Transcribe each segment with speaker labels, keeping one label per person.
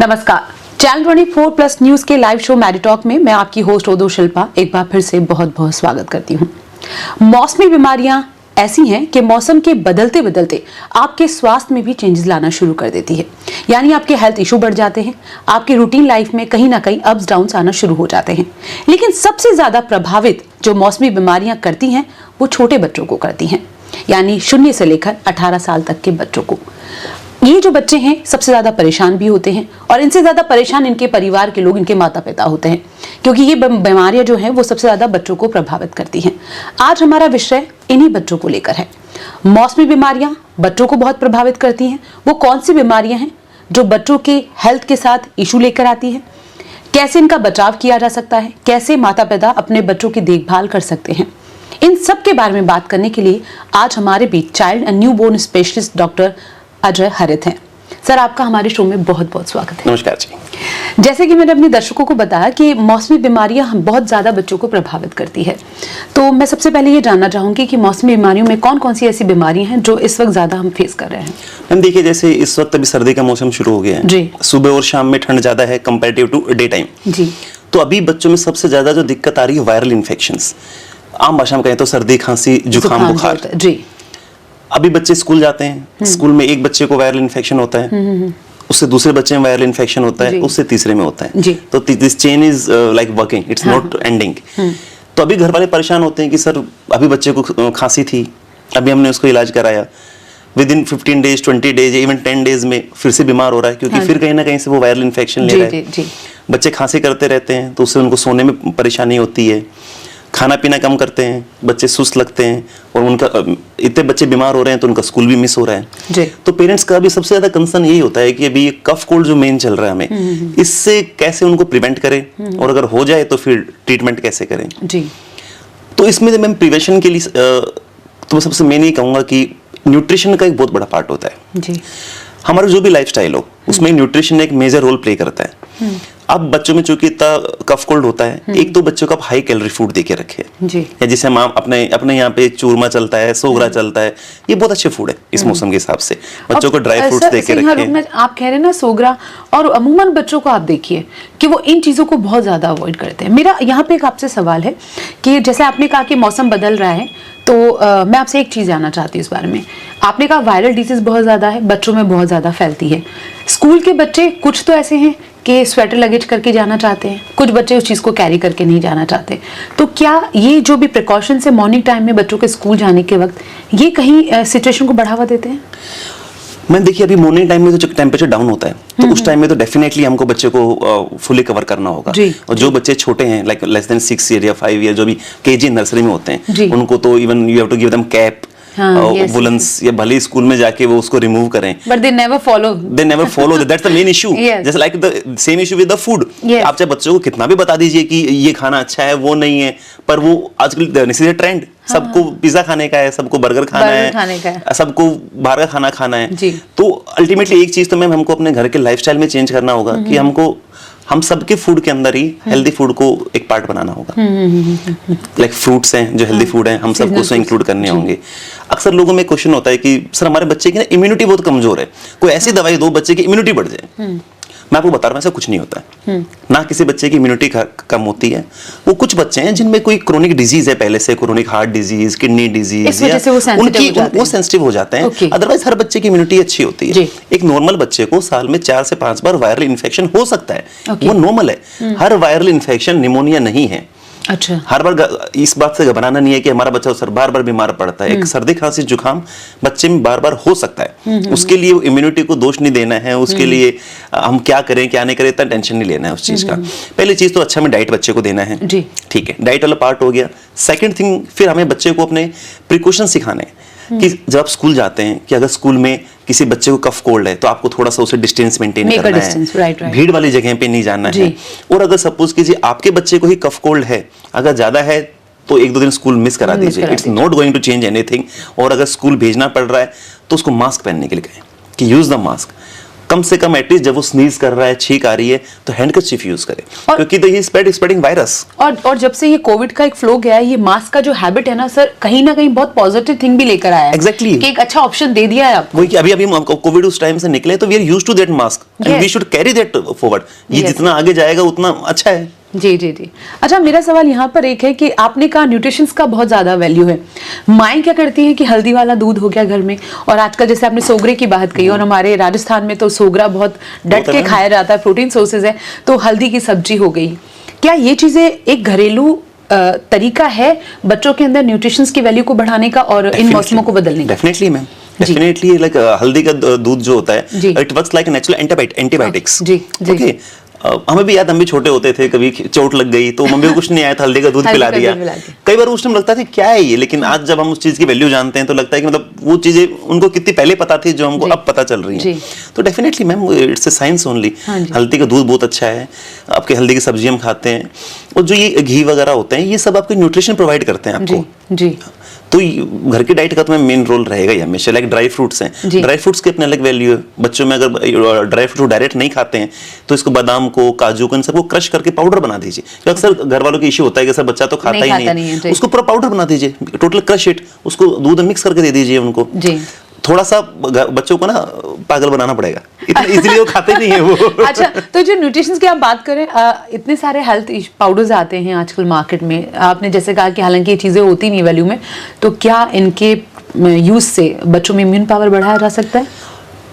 Speaker 1: नमस्कार, channel 24 plus news के live show मैरीटॉक में मैं आपकी होस्ट उदो शिल्पा एक बार फिर से बहुत बहुत स्वागत करती हूँ। मौसमी बीमारियां ऐसी हैं कि मौसम के बदलते बदलते आपके स्वास्थ्य में भी चेंजेस लाना शुरू कर देती है, यानी आपके हेल्थ इशू बढ़ जाते हैं, आपके रूटीन लाइफ में कहीं ना कहीं अप्स डाउन्स आना शुरू हो जाते हैं। लेकिन सबसे ज्यादा प्रभावित जो मौसमी बीमारियां करती हैं वो छोटे बच्चों को करती हैं, यानी 0 से लेकर 18 साल तक के बच्चों को। ये जो बच्चे हैं सबसे ज्यादा परेशान भी होते हैं और इनसे ज्यादा परेशान इनके परिवार के लोग, इनके माता पिता होते हैं, क्योंकि ये बीमारियां जो हैं वो सबसे ज्यादा बच्चों को प्रभावित करती हैं। आज हमारा विषय इन्हीं बच्चों को लेकर है। मौसमी बीमारियां बच्चों को बहुत प्रभावित करती हैं। वो कौन सी बीमारियां हैं जो बच्चों के हेल्थ के साथ इशू लेकर आती है, कैसे इनका बचाव किया जा सकता है, कैसे माता पिता अपने बच्चों की देखभाल कर सकते हैं, इन सब के बारे में बात करने के लिए आज हमारे बीच child and newborn specialist doctor Ajay Harit हैं। सर, आपका हमारे शो में बहुत बहुत स्वागत है।
Speaker 2: नमस्कार जी।
Speaker 1: जैसे कि मैंने अपने दर्शकों को बताया कि मौसमी बीमारियां बहुत ज्यादा बच्चों को प्रभावित करती है, तो मैं सबसे पहले ये जानना चाहूंगी कि मौसमी बीमारियों में कौन कौन सी ऐसी बीमारियां हैं जो इस वक्त ज्यादा हम फेस कर रहे हैं।
Speaker 2: मैम देखिए, जैसे इस वक्त अभी सर्दी का मौसम शुरू हो गया है
Speaker 1: जी।
Speaker 2: सुबह और शाम में ठंड ज्यादा है कंपैरेटिव टू डे टाइम
Speaker 1: जी।
Speaker 2: तो अभी बच्चों में सबसे ज्यादा जो दिक्कत आ रही है वायरल इन्फेक्शंस, आम भाषा में कहें तो सर्दी, खांसी, जुकाम, बुखार।
Speaker 1: जी। अभी
Speaker 2: बच्चे स्कूल जाते हैं, स्कूल में एक बच्चे को वायरल इन्फेक्शन होता है, उससे दूसरे बच्चे में वायरल इन्फेक्शन होता है, उससे तीसरे में होता है। तो this chain is like working, it's not ending. तो अभी घर वाले परेशान होते हैं कि सर अभी बच्चे को खांसी थी, अभी हमने उसको इलाज कराया, with in 15 days 20 days even 10 days में फिर से बीमार हो रहा है, क्योंकि फिर कहीं ना कहीं से वो वायरल इन्फेक्शन ले रहा है। बच्चे खांसी करते रहते हैं तो उससे उनको सोने में परेशानी होती है, खाना पीना कम करते हैं, बच्चे सुस्त लगते हैं, और उनका इतने बच्चे बीमार हो रहे हैं तो उनका स्कूल भी मिस हो रहा है। तो पेरेंट्स का भी सबसे ज्यादा कंसर्न यही होता है कि अभी कफ कोल्ड जो मेन चल रहा है हमें, इससे कैसे उनको प्रिवेंट करें, और अगर हो जाए तो फिर ट्रीटमेंट कैसे करें। तो इसमें मैम प्रिवेंशन के लिए तो मैं सबसे मेन ये कहूंगा कि न्यूट्रिशन का एक बहुत बड़ा पार्ट होता है। हमारा जो भी लाइफस्टाइल हो उसमें न्यूट्रिशन एक मेजर रोल प्ले करता है। अब बच्चों में चूंकि इतना कफ कोल्ड होता है, एक तो बच्चों को आप हाई कैलोरी फूड देके रखे, या जिसे हम अपने यहाँ पे चूरमा चलता है, सोगरा चलता है, ये बहुत अच्छे फूड है इस मौसम के हिसाब से। बच्चों को ड्राई फ्रूट्स देके रखें।
Speaker 1: आप कह रहे हैं ना सोगरा, और अमूमन बच्चों को आप देखिए कि वो इन चीजों को बहुत ज्यादा अवॉइड करते हैं। मेरा यहाँ पे एक आपसे सवाल है कि जैसे आपने कहा कि मौसम बदल रहा है, तो मैं आपसे एक चीज जानना चाहती हूँ इस बारे में। आपने कहा वायरल डिजीज बहुत ज्यादा है, बच्चों में बहुत ज्यादा फैलती है। स्कूल के बच्चे कुछ तो ऐसे हैं कि स्वेटर लगेज करके जाना चाहते हैं, कुछ बच्चे उस चीज को कैरी करके नहीं जाना चाहते। तो क्या ये जो भी प्रिकॉशंस है मॉर्निंग टाइम में बच्चों के स्कूल जाने के वक्त, ये कहीं सिचुएशन को बढ़ावा देते हैं?
Speaker 2: मैं देखिए, अभी मॉर्निंग टाइम में तो टेम्परेचर डाउन होता है, तो उस टाइम में तो डेफिनेटली हमको बच्चे को फुली कवर करना होगा। और जो बच्चे छोटे हैं लाइक लेस देन 6 ईयर या 5 ईयर, जो भी केजी नर्सरी में होते हैं, उनको तो even you have to give them cap, woollens, या भले स्कूल में जाके वो उसको रिमूव करें,
Speaker 1: but they never follow
Speaker 2: that's the main issue. Just like the same issue with the food. आप चाहे बच्चों को कितना भी बता दीजिए कि ये खाना अच्छा है, वो नहीं है, पर वो आजकल इसीलिए ट्रेंड, सबको पिज्जा खाने का है, सबको बर्गर खाना है, सबको बाहर का खाना खाना है। तो अल्टीमेटली एक चीज तो मैम हमको अपने घर के लाइफस्टाइल में चेंज करना होगा कि हम सबके फूड के अंदर ही हेल्दी फूड को एक पार्ट बनाना होगा। लाइक फ्रूट्स हैं जो हेल्दी फूड हैं, हम सबको उसमें इंक्लूड करने होंगे। अक्सर लोगों में क्वेश्चन होता है कि सर हमारे बच्चे की ना इम्यूनिटी बहुत कमजोर है, कोई ऐसी दवाई दो बच्चे की इम्यूनिटी बढ़ जाए। मैं आपको बता रहा हूं ऐसा कुछ नहीं होता है। ना किसी बच्चे की इम्यूनिटी कम होती है। वो कुछ बच्चे हैं जिनमें कोई क्रोनिक डिजीज है पहले से, chronic heart disease, kidney disease, वो सेंसिटिव हो जाते हैं। अदरवाइज हर बच्चे की इम्यूनिटी अच्छी होती है। एक नॉर्मल बच्चे को साल में 4 से 5 बार वायरल इन्फेक्शन हो सकता है, वो नॉर्मल है। हर वायरल इन्फेक्शन निमोनिया नहीं है।
Speaker 1: अच्छा।
Speaker 2: हर बार इस बात से घबराना नहीं है कि हमारा बच्चा सर बार बार बीमार पड़ता है। एक सर्दी, खांसी, जुकाम बच्चे में बार बार हो सकता है। उसके लिए इम्यूनिटी को दोष नहीं देना है, उसके लिए हम क्या करें क्या नहीं करें इतना टेंशन नहीं लेना है उस चीज का। पहली चीज तो अच्छा में डाइट बच्चे को देना है, ठीक है, डाइट वाला पार्ट हो गया। सेकंड थिंग, फिर हमें बच्चे को अपने प्रिकॉशन सिखाने कि जब आप स्कूल जाते हैं कि अगर स्कूल में किसी बच्चे को कफ कोल्ड है तो आपको थोड़ा सा उसे डिस्टेंस मेंटेन करना है, भीड़ वाली जगह पे नहीं जाना है। और अगर सपोज कीजिए आपके बच्चे को ही कफ कोल्ड है, अगर ज्यादा है तो 1-2 दिन स्कूल मिस करा दीजिए, it's not going to change anything. और अगर स्कूल भेजना पड़ रहा है तो उसको मास्क पहनने के लिए कहें कि यूज द मास्क। कम से कम एटलीस्ट जब वो स्नीज कर रहा है, छींक आ रही है, तो हैंडकरचीफ यूज करे, क्योंकि तो ये स्प्रेडिंग वायरस।
Speaker 1: और जब से ये कोविड का एक फ्लो गया है, ये मास्क का जो हैबिट है ना सर, कहीं ना कहीं बहुत पॉजिटिव थिंग भी लेकर आया है।
Speaker 2: एग्जैक्टली,
Speaker 1: कि एक अच्छा ऑप्शन दे दिया है आपको।
Speaker 2: वही कि अभी हम कोविड उस टाइम से निकले, तो we are used to that mask and we should carry that forward. ये जितना आगे जाएगा उतना अच्छा है।
Speaker 1: जी जी जी। अच्छा, मेरा सवाल यहाँ पर एक है कि आपने कहा न्यूट्रिशंस का बहुत ज्यादा वैल्यू है। माएँ क्या करती हैं कि हल्दी वाला दूध हो गया घर में, और आजकल जैसे आपने सोगरे की बात कही, और हमारे राजस्थान में तो सोगरा बहुत डट के खाया जाता है, प्रोटीन सोर्सेज है, तो हल्दी की सब्जी हो गई। क्या ये चीजें एक घरेलू तरीका है बच्चों के अंदर न्यूट्रिशंस की वैल्यू को बढ़ाने का और इन मौसमों को बदलने का?
Speaker 2: Definitely ma'am, definitely. लाइक हल्दी का दूध जो होता है, it works like natural antibiotics. Okay, हमें भी याद, हम भी छोटे होते थे, कभी चोट लग गई तो मम्मी को कुछ नहीं आया था, हल्दी का दूध पिला दिया। कई बार उस टाइम लगता था क्या है ये, लेकिन आज जब हम उस चीज की वैल्यू जानते हैं तो लगता है कि मतलब वो चीजें उनको कितनी पहले पता थी जो हमको अब पता चल रही है। तो definitely ma'am, it's a science only. हल्दी का दूध बहुत अच्छा है, आपके हल्दी की सब्जी हम खाते हैं, और जो ये घी वगैरह होते हैं, ये सब आपको न्यूट्रिशन प्रोवाइड करते हैं आपको।
Speaker 1: जी।
Speaker 2: तो घर की डाइट का तो मेन रोल रहेगा ही हमेशा। लाइक ड्राई फ्रूट्स हैं, ड्राई फ्रूट्स के अपने अलग वैल्यू है। बच्चों में अगर ड्राई फ्रूट डायरेक्ट नहीं खाते हैं तो इसको बादाम को, काजू को, इन सबको क्रश करके पाउडर बना दीजिए। तो अक्सर घर वालों की इश्यू होता है कि सर बच्चा तो खाता ही नहीं है, उसको पूरा पाउडर बना दीजिए, टोटल क्रश इट, उसको दूध में मिक्स करके दे दीजिए उनको। थोड़ा सा बच्चों को ना पागल बनाना पड़ेगा, इतना इजीली वो खाते नहीं है वो।
Speaker 1: अच्छा, तो जो न्यूट्रिशन की आप बात करें, इतने सारे हेल्थ पाउडर्स आते हैं आजकल मार्केट में, आपने जैसे कहा कि हालांकि ये चीजें होती नहीं वैल्यू में, तो क्या इनके यूज से बच्चों में इम्यून पावर बढ़ाया जा सकता है?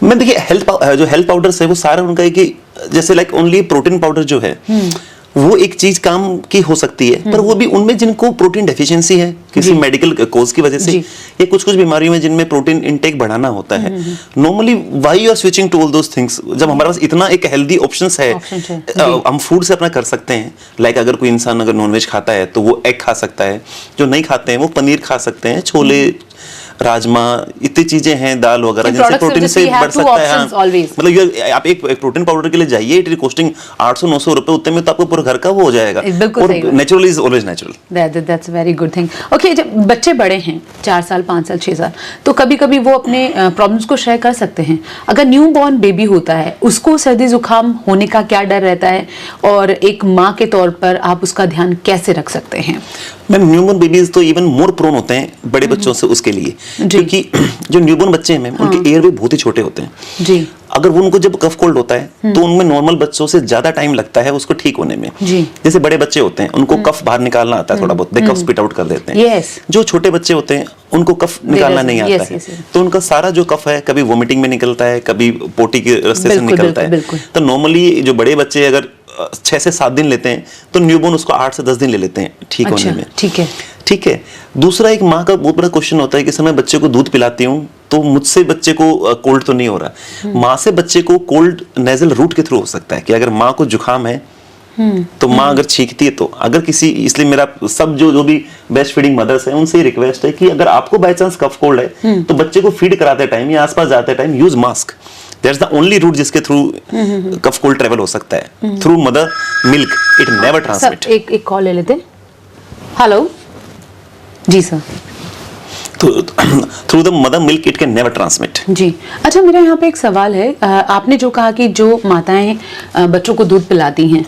Speaker 2: मैं देखिए, जो हेल्थ पाउडर्स है वो सारा उनका है कि जैसे लाइक ओनली प्रोटीन पाउडर जो है वो एक चीज काम की हो सकती है, पर वो भी उनमें जिनको प्रोटीन डेफिशिएंसी है किसी मेडिकल कोज की वजह से, या कुछ बीमारियों में जिनमें प्रोटीन इनटेक बढ़ाना होता है, normally why you are switching to all those things, जब हमारे पास इतना एक हेल्दी ऑप्शंस है, हम फूड से अपना कर सकते हैं। लाइक अगर कोई इंसान अगर नॉनवेज खाता है तो वो एग खा सकता है, जो नहीं खाते हैं वो पनीर खा सकते हैं, छोले, राजमा, इतनी चीजें हैं, दाल वगैरह, जिनसे प्रोटीन से बढ़ सकता है। मतलब आप एक प्रोटीन पाउडर के लिए जाइए, इट इज कॉस्टिंग 800-900 रुपए, उतने में तो आपको पूरा घर का वो हो जाएगा। और natural is always natural.
Speaker 1: That's very good thing. Okay, जब बच्चे बड़े हैं, 4 साल, 5 साल, 6 साल, तो कभी कभी वो अपने प्रॉब्लम्स को शेयर कर सकते हैं। अगर न्यू बॉर्न बेबी होता है, उसको सर्दी जुकाम होने का क्या डर रहता है, और एक माँ के तौर पर आप उसका ध्यान कैसे रख सकते हैं?
Speaker 2: मैम, न्यूबॉर्न बेबीज तो इवन मोर प्रोन होते हैं बड़े बच्चों से उसके लिए, क्योंकि जो न्यूबॉर्न बच्चे हैं मैम, उनके एयर वे बहुत ही छोटे होते हैं जी। अगर वो उनको जब कफ कोल्ड होता है तो उनमें नॉर्मल बच्चों से ज्यादा टाइम लगता है उसको ठीक होने में जी। जैसे बड़े बच्चे होते हैं उनको कफ बाहर निकालना आता है थोड़ा बहुत, दे कफ स्पिट आउट कर देते हैं। जो छोटे बच्चे होते हैं उनको कफ निकालना नहीं आता है, तो उनका सारा जो कफ है कभी वोमिटिंग में निकलता है, कभी पोटी के रास्ते से निकलता है। तो नॉर्मली जो बड़े बच्चे अगर 6 से 7 दिन लेते हैं तो न्यूबॉर्न उसको 8 से 10 दिन ले लेते हैं ठीक होने में। ठीक है। दूसरा, एक माँ का बहुत बड़ा क्वेश्चन होता है कि मैं बच्चे को दूध पिलाती हूँ तो मुझसे बच्चे को कोल्ड तो नहीं हो रहा। माँ से बच्चे को कोल्ड नेजल रूट के थ्रू हो सकता है कि अगर माँ को जुकाम है तो माँ अगर छींकती है तो अगर किसी, इसलिए मेरा सब जो भी बेस्ट फीडिंग मदर्स है उनसे रिक्वेस्ट है कि अगर आपको बाय चांस कफ कोल्ड है तो बच्चे को फीड कराते टाइम या आसपास जाते time use mask. That's the only route जिसके थ्रू कफ कोल्ड ट्रेवल हो सकता है। Through mother milk it never transmit.
Speaker 1: एक कॉल ले लेते हैं। हेलो जी sir.
Speaker 2: Through the mother milk it can never transmit
Speaker 1: जी। अच्छा, मेरा यहाँ पे एक सवाल है। आपने जो कहा कि जो माताएं बच्चों को दूध पिलाती हैं,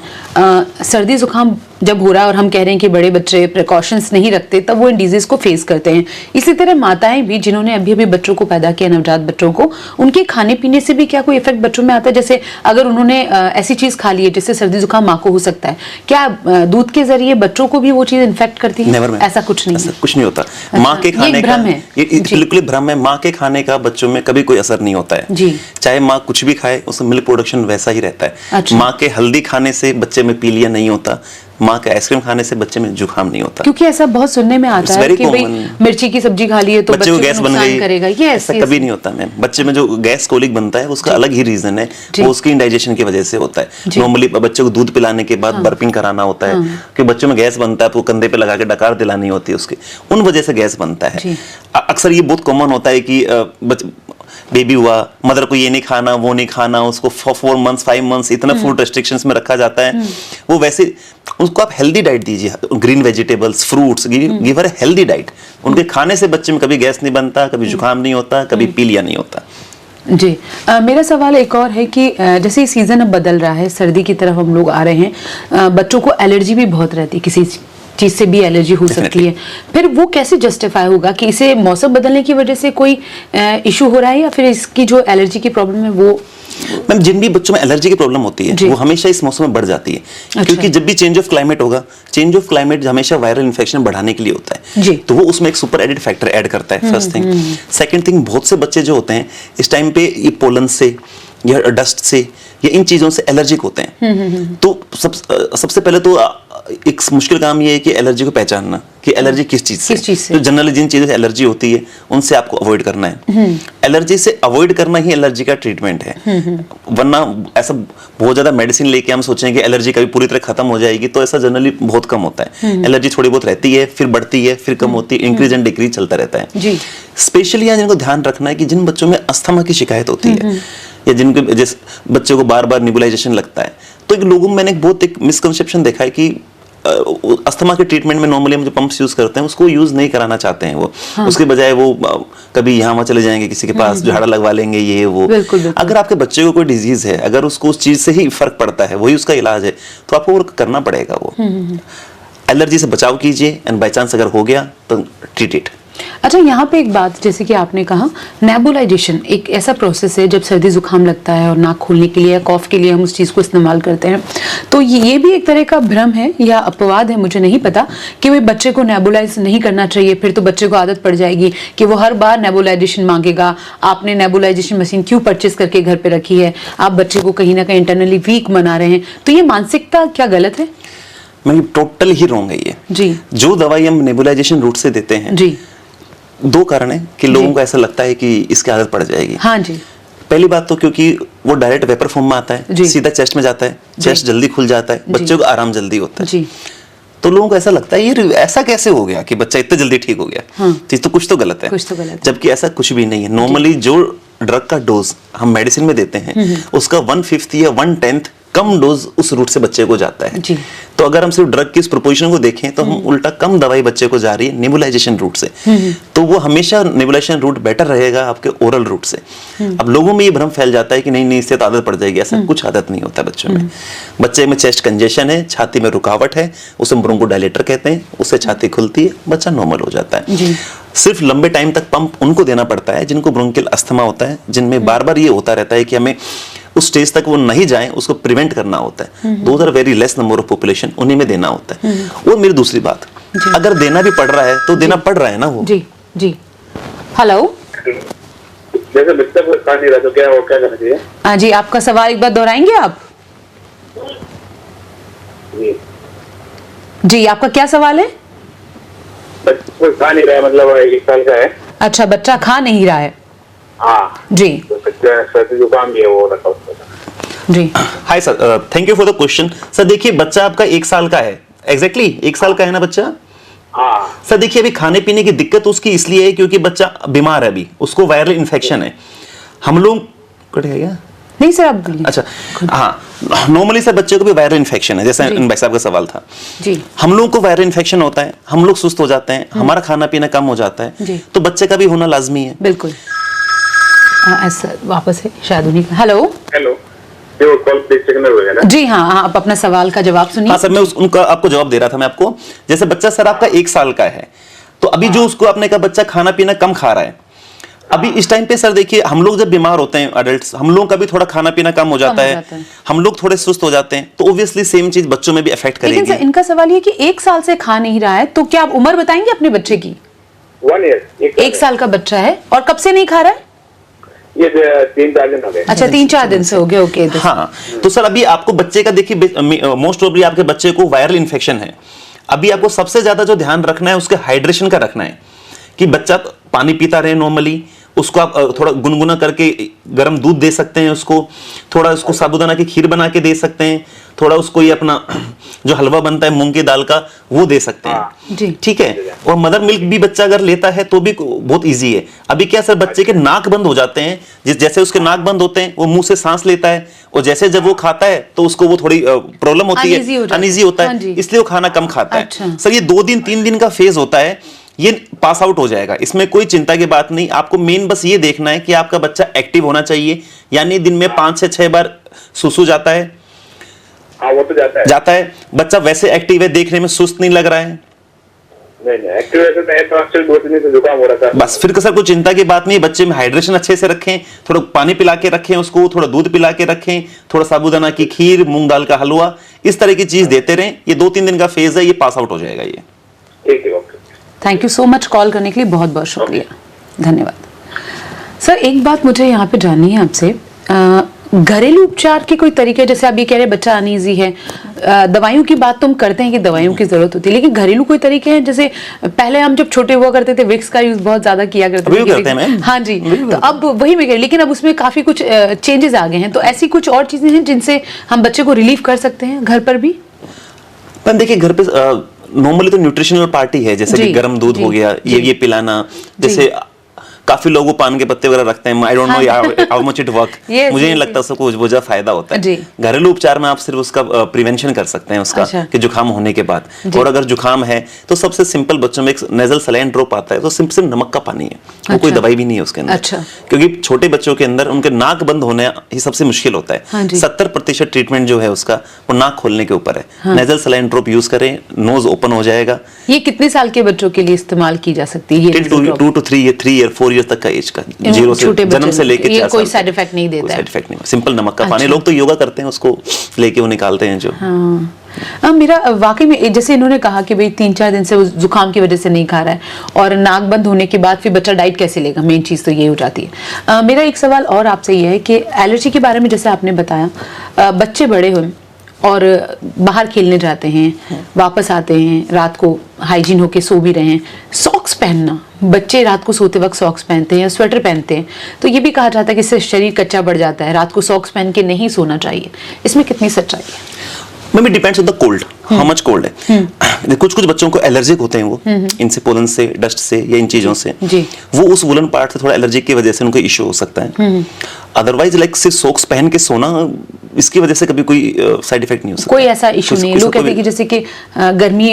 Speaker 1: सर्दी जुकाम जब हो रहा है और हम कह रहे हैं कि बड़े बच्चे प्रिकॉशंस नहीं रखते, तब वो इन डिजीज को फेस करते हैं। इसी तरह माताएं भी जिन्होंने अभी अभी बच्चों को पैदा किया, नवजात बच्चों को, उनके खाने पीने से भी क्या कोई इफेक्ट बच्चों में आता है? जैसे अगर उन्होंने ऐसी चीज खा ली है जिससे सर्दी जुकाम माँ को हो सकता है, क्या दूध के जरिए बच्चों को भी वो चीज इन्फेक्ट करती है? ऐसा कुछ नहीं,
Speaker 2: कुछ नहीं होता। माँ के खाने का बिल्कुल भ्रम है। माँ के खाने का बच्चों में कभी कोई असर नहीं होता है। चाहे माँ कुछ भी खाए उसमें मिल्क प्रोडक्शन वैसा ही रहता है। माँ के हल्दी खाने से बच्चे में पीलिया नहीं होता, माँ का आइसक्रीम खाने से बच्चे में जुकाम नहीं होता।
Speaker 1: क्योंकि ऐसा बहुत सुनने में आता है कि भाई मिर्ची की सब्जी खा ली है तो बच्चे को गैस बन गई करेगा।
Speaker 2: ऐसा कभी नहीं होता मैम। बच्चे में जो गैस कोलिक बनता है उसका अलग ही रीजन है, वो उसकी इंडाइजेशन की वजह से होता है। नॉर्मली बच्चे को दूध पिलाने के बाद बर्पिंग कराना होता है कि बच्चों में गैस बनता है तो कंधे पे लगा के डकार दिलानी होती है उसकी, उन वजह से गैस बनता है। अक्सर ये बहुत कॉमन होता है कि बेबी हुआ, मदर को ये नहीं खाना वो नहीं खाना, उसको 4 मंथ्स 5 मंथ्स इतना फूड रेस्ट्रिक्शंस में रखा जाता है। वो वैसे उसको आप हेल्दी डाइट दीजिए, green vegetables, fruits, give her healthy diet. उनके खाने से बच्चे में कभी गैस नहीं बनता, कभी जुकाम नहीं होता, कभी पीलिया नहीं होता।
Speaker 1: जी। मेरा सवाल एक और है कि जैसे सीजन अब बदल रहा है, सर्दी की तरफ हम लोग आ रहे हैं, बच्चों को एलर्जी भी बहुत रहती है, किसी चीज से भी एलर्जी हो सकती है, फिर वो कैसे जस्टिफाई होगा कि इसे मौसम बदलने की वजह से कोई इशू हो रहा है या फिर इसकी जो एलर्जी की प्रॉब्लम है वो?
Speaker 2: मैम, जिन भी बच्चों में एलर्जी की प्रॉब्लम होती है वो हमेशा इस मौसम में बढ़ जाती है। अच्छा। क्योंकि जब भी चेंज ऑफ क्लाइमेट होगा, चेंज ऑफ क्लाइमेट हमेशा वायरल इन्फेक्शन बढ़ाने के लिए होता है जी। तो वो उसमें एक सुपर एडेड फैक्टर ऐड करता है, फर्स्ट थिंग। सेकंड थिंग, बहुत से बच्चे जो होते हैं इस टाइम पे ये पोलन से या डस्ट से या इन चीजों से एलर्जिक होते हैं। तो सबसे पहले तो एक मुश्किल काम ये है कि एलर्जी को पहचानना कि एलर्जी किस चीज से। तो जनरली जिन चीजों से एलर्जी होती है उनसे आपको अवॉइड करना है। एलर्जी से अवॉइड करना ही एलर्जी का ट्रीटमेंट है। वरना ऐसा बहुत ज्यादा मेडिसिन लेके हम सोचें कि एलर्जी कभी पूरी तरह खत्म हो जाएगी, तो ऐसा जनरली बहुत कम होता है। एलर्जी थोड़ी बहुत रहती है, फिर बढ़ती है, फिर कम होती है, इंक्रीज एंड डिक्रीज चलता रहता है। स्पेशली यहाँ जिनको ध्यान रखना है कि जिन बच्चों में अस्थमा की शिकायत होती है या जिनके जिस बच्चों को बार बार निबुलाइजेशन लगता है, तो एक लोगों में मैंने बहुत एक मिसकंसेप्शन देखा है कि अस्थमा के ट्रीटमेंट में नॉर्मली हम जो पंप्स यूज करते हैं उसको यूज नहीं कराना चाहते हैं वो। उसके बजाय वो कभी यहाँ वहाँ चले जाएंगे किसी के पास, झाड़ा लगवा लेंगे, ये वो। बिल्कुल। अगर आपके बच्चे को कोई डिजीज है, अगर उसको उस चीज से ही फर्क पड़ता है, वही उसका इलाज है, तो आपको वो करना पड़ेगा। वो एलर्जी से बचाव कीजिए एंड बाई चांस अगर हो गया तो ट्रीट इट।
Speaker 1: अच्छा, यहाँ पे एक बात, जैसे कि आपने कहा नेबुलाइजेशन एक ऐसा प्रोसेस है जब सर्दी जुकाम लगता है और नाक खोलने के लिए या कॉफ के लिए हम उस चीज़ को इस्तेमाल करते हैं, तो ये भी एक तरह का भ्रम है या अपवाद है, मुझे नहीं पता, कि भाई बच्चे को नेबुलाइज नहीं करना चाहिए, फिर तो बच्चे को आदत पड़ जाएगी कि वो हर बार नेबुलाइजेशन मांगेगा। आपने नेबुलाइजेशन मशीन क्यों परचेज करके घर पे रखी है? आप बच्चे को कहीं ना कहीं इंटरनली वीक बना रहे हैं। तो ये मानसिकता क्या गलत है?
Speaker 2: मैं टोटल ही रॉन्ग है ये जी। जो दवाई हम नेबुलाइजेशन रूट से देते हैं जी, दो कारण है कि लोगों को ऐसा लगता है कि इसकी आदत पड़ जाएगी। हाँ जी। पहली बात तो क्योंकि वो डायरेक्ट वेपर फॉर्म में आता है, सीधा चेस्ट में जाता है, चेस्ट जल्दी खुल जाता है, बच्चे को आराम जल्दी होता है जी। तो लोगों को ऐसा लगता है ये ऐसा कैसे हो गया कि बच्चा इतने जल्दी ठीक हो गया। हाँ। तो कुछ तो गलत है, जबकि ऐसा कुछ भी नहीं है। नॉर्मली जो ड्रग का डोज हम मेडिसिन में देते हैं उसका 1/5 या 1/10 कम डोज उस रूट से बच्चे को जाता है जी। तो अगर हम सिर्फ ड्रग की इस प्रोपोर्शन को देखें तो हम उल्टा कम दवाई बच्चे को जा रही है नेबुलाइजेशन रूट से। तो वो हमेशा नेबुलाइजेशन रूट बेटर रहेगा आपके ओरल रूट से। अब लोगों में ये भ्रम फैल जाता है कि नहीं इससे तो आदत पड़ जाएगी, ऐसा कुछ आदत नहीं होता बच्चों में। बच्चे में चेस्ट कंजेशन है, छाती में रुकावट है, उसे ब्रोंकोडायलेटर कहते हैं, उससे छाती खुलती है, बच्चा नॉर्मल हो जाता है। सिर्फ लंबे टाइम तक पंप उनको देना पड़ता है जिनको ब्रोंकियल अस्थमा होता है, जिनमें बार बार ये होता रहता है कि हमें उस स्टेज तक वो नहीं जाए, उसको प्रिवेंट करना होता है। Those are very less number of population, उन्हीं में देना होता है। और मेरी दूसरी बात, अगर देना भी पड़ रहा है तो देना पड़ रहा है ना वो जी। जी
Speaker 1: हेलो,
Speaker 3: जैसे बच्चा को खा नहीं रहा तो क्या करना चाहिए?
Speaker 1: हाँ जी, आपका सवाल एक बार दोहराएंगे आप? जी आपका क्या सवाल है?
Speaker 3: बच्चा खा नहीं रहा है, मतलब 1 साल का है।
Speaker 1: अच्छा, बच्चा खा नहीं रहा है।
Speaker 3: हाँ
Speaker 1: जी।
Speaker 3: तो बच्चा सर्दी जुकाम भी है वो रखा
Speaker 2: जी। Hi sir, thank you for the question. Sir देखिए, बच्चा आपका 1 साल का है, एग्जैक्टली 1 साल का है ना बच्चा?
Speaker 3: हाँ।
Speaker 2: सर देखिए, अभी खाने पीने की दिक्कत उसकी इसलिए है क्योंकि बच्चा बीमार है, अभी उसको वायरल इन्फेक्शन है। हम लोग कट है क्या?
Speaker 1: नहीं सर, आप बोलिए।
Speaker 2: अच्छा हाँ, नॉर्मली सर बच्चे को भी वायरल इन्फेक्शन है, जैसा भाई साहब का सवाल था जी। हम लोगों को वायरल इन्फेक्शन होता है, हम लोग सुस्त हो जाते हैं, हमारा खाना पीना कम हो जाता है, तो बच्चे का भी होना लाजमी है।
Speaker 1: बिल्कुल। ऐसा वापस है शायद उन्हीं का। हेलो
Speaker 3: हेलो, जो कॉल डिस्कनेक्ट हो गया ना
Speaker 1: जी। हाँ, आप अपना सवाल का जवाब सुनिए।
Speaker 2: हाँ सर, मैं उनका आपको जवाब दे रहा था मैं आपको। जैसे बच्चा सर आपका 1 साल का है, तो अभी जो उसको आपने कहा बच्चा खाना पीना कम खा रहा है, अभी इस टाइम पे सर देखिए, हम लोग जब बीमार होते हैं अडल्ट्स, हम लोग का भी थोड़ा खाना पीना कम हो जाता है, हम लोग थोड़े सुस्त हो जाते हैं, तो ऑब्वियसली सेम चीज बच्चों में भी अफेक्ट करेगी।
Speaker 1: लेकिन सर इनका सवाल ये कि 1 साल से खा नहीं रहा है, तो क्या आप उम्र बताएंगे अपने बच्चे की?
Speaker 3: 1 ईयर,
Speaker 1: 1 साल का बच्चा है और कब से नहीं खा रहा है?
Speaker 3: ये 3-4 दिन हो गए।
Speaker 1: अच्छा, 3-4 दिन से हो गए। ओके।
Speaker 2: हाँ, तो सर अभी आपको बच्चे का देखिए, मोस्ट प्रोबेबली आपके बच्चे को वायरल इन्फेक्शन है। अभी आपको सबसे ज्यादा जो ध्यान रखना है उसके हाइड्रेशन का रखना है, कि बच्चा पानी पीता रहे नॉर्मली। उसको आप थोड़ा गुनगुना करके गर्म दूध दे सकते हैं, उसको थोड़ा उसको साबूदाना की खीर बना के दे सकते हैं, थोड़ा उसको ये अपना जो हलवा बनता है मूंग की दाल का वो दे सकते हैं, ठीक है। और मदर मिल्क भी बच्चा अगर लेता है तो भी बहुत इजी है। अभी क्या सर, बच्चे के नाक बंद हो जाते हैं, जैसे उसके नाक बंद होते हैं वो मुंह से सांस लेता है, और जैसे जब वो खाता है तो उसको वो थोड़ी प्रॉब्लम होती है, अनईजी होता है, इसलिए वो खाना कम खाता है। सर ये 2 दिन 3 दिन का फेज होता है, ये पास आउट हो जाएगा, इसमें कोई चिंता की बात नहीं। आपको मेन बस ये देखना है कि आपका बच्चा एक्टिव होना चाहिए, यानी दिन में 5 से 6 बार सुसु जाता है।
Speaker 3: हाँ वो तो जाता है।
Speaker 2: बच्चा वैसे एक्टिव है, देखने में सुस्त नहीं लग रहा है।
Speaker 3: नहीं एक्टिव ऐसे तो अक्सर 2-3 दिन से जुकाम हो रहा था।
Speaker 2: बस फिर सर कोई चिंता की बात नहीं है। बच्चे में हाइड्रेशन अच्छे से रखें, थोड़ा पानी पिला के रखें उसको, थोड़ा दूध पिला के रखें, थोड़ा साबूदाना की खीर, मूंग दाल का हलवा, इस तरह की चीज देते रहें। ये 2-3 दिन का फेज है, ये पास आउट हो जाएगा ये।
Speaker 3: ठीक है, okay.
Speaker 1: Thank you so much call करने के लिए, बहुत बहुत शुक्रिया, धन्यवाद। सर एक बात मुझे यहाँ पे जाननी है आपसे, घरेलू उपचार के कोई तरीके, जैसे आप ये कह रहे हैं बच्चा अनईजी है, दवाइयों की बात तो हम करते हैं कि दवाइयों की जरूरत होती है, लेकिन घरेलू कोई तरीके हैं? जैसे पहले हम जब छोटे हुआ करते थे विक्स का यूज बहुत ज्यादा किया करते थे। हाँ जी, तो अब वही मैं कह रही, लेकिन अब उसमें काफी कुछ चेंजेस आ गए हैं, तो ऐसी कुछ और चीजें हैं जिनसे हम बच्चे को रिलीफ कर सकते हैं घर पर भी?
Speaker 2: पर देखिए घर पे नॉर्मली तो न्यूट्रिशनल पार्टी है, जैसे कि गर्म दूध हो गया, ये पिलाना, जैसे काफी लोग वो पान के पत्ते वगैरह रखते हैं। I don't know how much it work, मुझे नहीं लगता उसको कुछ बहुत फायदा होता है। घरेलू उपचार में आप सिर्फ उसका प्रिवेंशन कर सकते हैं उसका, कि जुकाम होने के बाद। और अगर जुकाम है तो सबसे सिंपल, बच्चों में एक नेजल सलाइन ड्रॉप आता है, तो सिर्फ नमक का पानी है, वो कोई दवाई भी नहीं है उसके अंदर। क्योंकि छोटे बच्चों के अंदर उनके नाक बंद होने ही सबसे मुश्किल होता है। 70% ट्रीटमेंट जो है उसका वो नाक खोलने के ऊपर है। नेजल सलाइन ड्रॉप यूज करें, नोज ओपन हो जाएगा।
Speaker 1: ये कितने साल के बच्चों के लिए इस्तेमाल की जा सकती है?
Speaker 2: 2 to 3 ईयर 4 ईयर तक का एज का, 0 से जन्म से लेके 4 साल,
Speaker 1: कोई साइड इफेक्ट नहीं देता है।
Speaker 2: साइड इफेक्ट नहीं, सिंपल नमक का पानी। लोग तो योगा करते हैं उसको लेके वो निकालते हैं जो।
Speaker 1: मेरा वाकई में, जैसे इन्होंने कहा कि भाई 3-4 दिन से वो जुकाम की वजह से नहीं खा रहा है, और नाक बंद होने के बाद फिर बच्चा डाइट कैसे लेगा, मेन चीज तो ये हो जाती है। मेरा एक सवाल और आपसे ये है कि एलर्जी के बारे में, जैसे आपने बताया बच्चे बड़े हुए और बाहर खेलने जाते हैं, वापस आते हैं, रात को हाइजीन होके सो भी रहे हैं, सॉक्स पहनना, बच्चे रात को सोते वक्त सॉक्स पहनते हैं या स्वेटर पहनते हैं, तो ये भी कहा जाता है कि इससे शरीर कच्चा बढ़ जाता है, रात को सॉक्स पहन के नहीं सोना चाहिए। इसमें कितनी सच्चाई है?
Speaker 2: May be depends on the cold, how much cold है। कुछ बच्चों को एलर्जिक होते हैं, वो इनसे, पोलन से, डस्ट से या इन चीजों से, वो उस वुलन पार्ट से थोड़ा एलर्जिक की वजह से उनको इश्यू हो सकता है। अदरवाइज लाइक सिर्फ सॉक्स पहन के सोना, इसकी वजह से कभी कोई साइड इफेक्ट नहीं हो सकता,
Speaker 1: कोई ऐसा इशू नहीं है। लोग कहते हैं कि जैसे कि गर्मी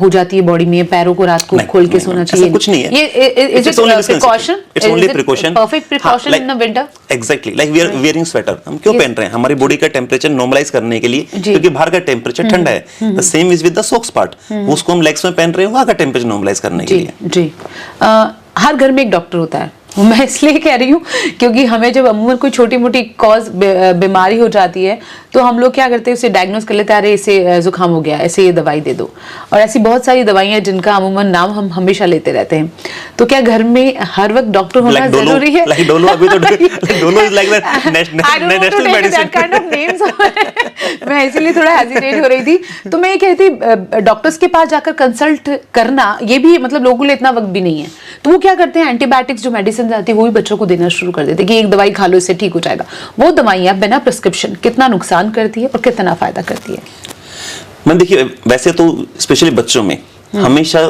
Speaker 1: हो जाती है बॉडी में, पैरों को रात को खोल के सोना चाहिए,
Speaker 2: कुछ नहीं है।
Speaker 1: ये is it precaution?
Speaker 2: It's only precaution,
Speaker 1: perfect precaution in the winter.
Speaker 2: Exactly, like we are wearing sweater. हम क्यों पहन रहे हैं? हमारी बॉडी का टेम्परेचर नॉर्मलाइज करने के लिए, क्योंकि बाहर का टेम्परेचर ठंडा है। The same is with the socks part, उसको हम लेग्स में पहन रहे हैं वहां का टेम्परेचर नॉर्मलाइज करने के लिए।
Speaker 1: जी, हर घर में एक डॉक्टर होता है, मैं इसलिए कह रही हूँ क्योंकि हमें जब अमूमन कोई छोटी मोटी कॉज बीमारी हो जाती है तो हम लोग क्या करते हैं, उसे डायग्नोस कर लेते हैं, अरे इसे जुकाम हो गया, ऐसे ये दवाई दे दो। और ऐसी बहुत सारी दवाइयाँ जिनका अमूमन नाम हम हमेशा लेते रहते हैं। तो क्या घर में हर वक्त डॉक्टर होना जरूरी है?
Speaker 2: like डोलो, अभी तो Dolo is like the national medicine.
Speaker 1: मैं इसीलिए थोड़ा हेजिटेट हो रही थी। तो मैं ये कहती, डॉक्टर्स के पास जाकर कंसल्ट करना, ये भी मतलब लोगों के लिए इतना वक्त भी नहीं है, तो वो क्या करते हैं, एंटीबायोटिक्स जो मेडिसिन आती है वो भी बच्चों को देना शुरू कर देते हैं कि एक दवाई खा लो इससे ठीक हो जाएगा। वो दवाइयाँ बिना प्रिस्क्रिप्शन कितना नुकसान करती है और कितना फायदा करती है?
Speaker 2: मैम देखिए, वैसे तो स्पेशली बच्चों में हमेशा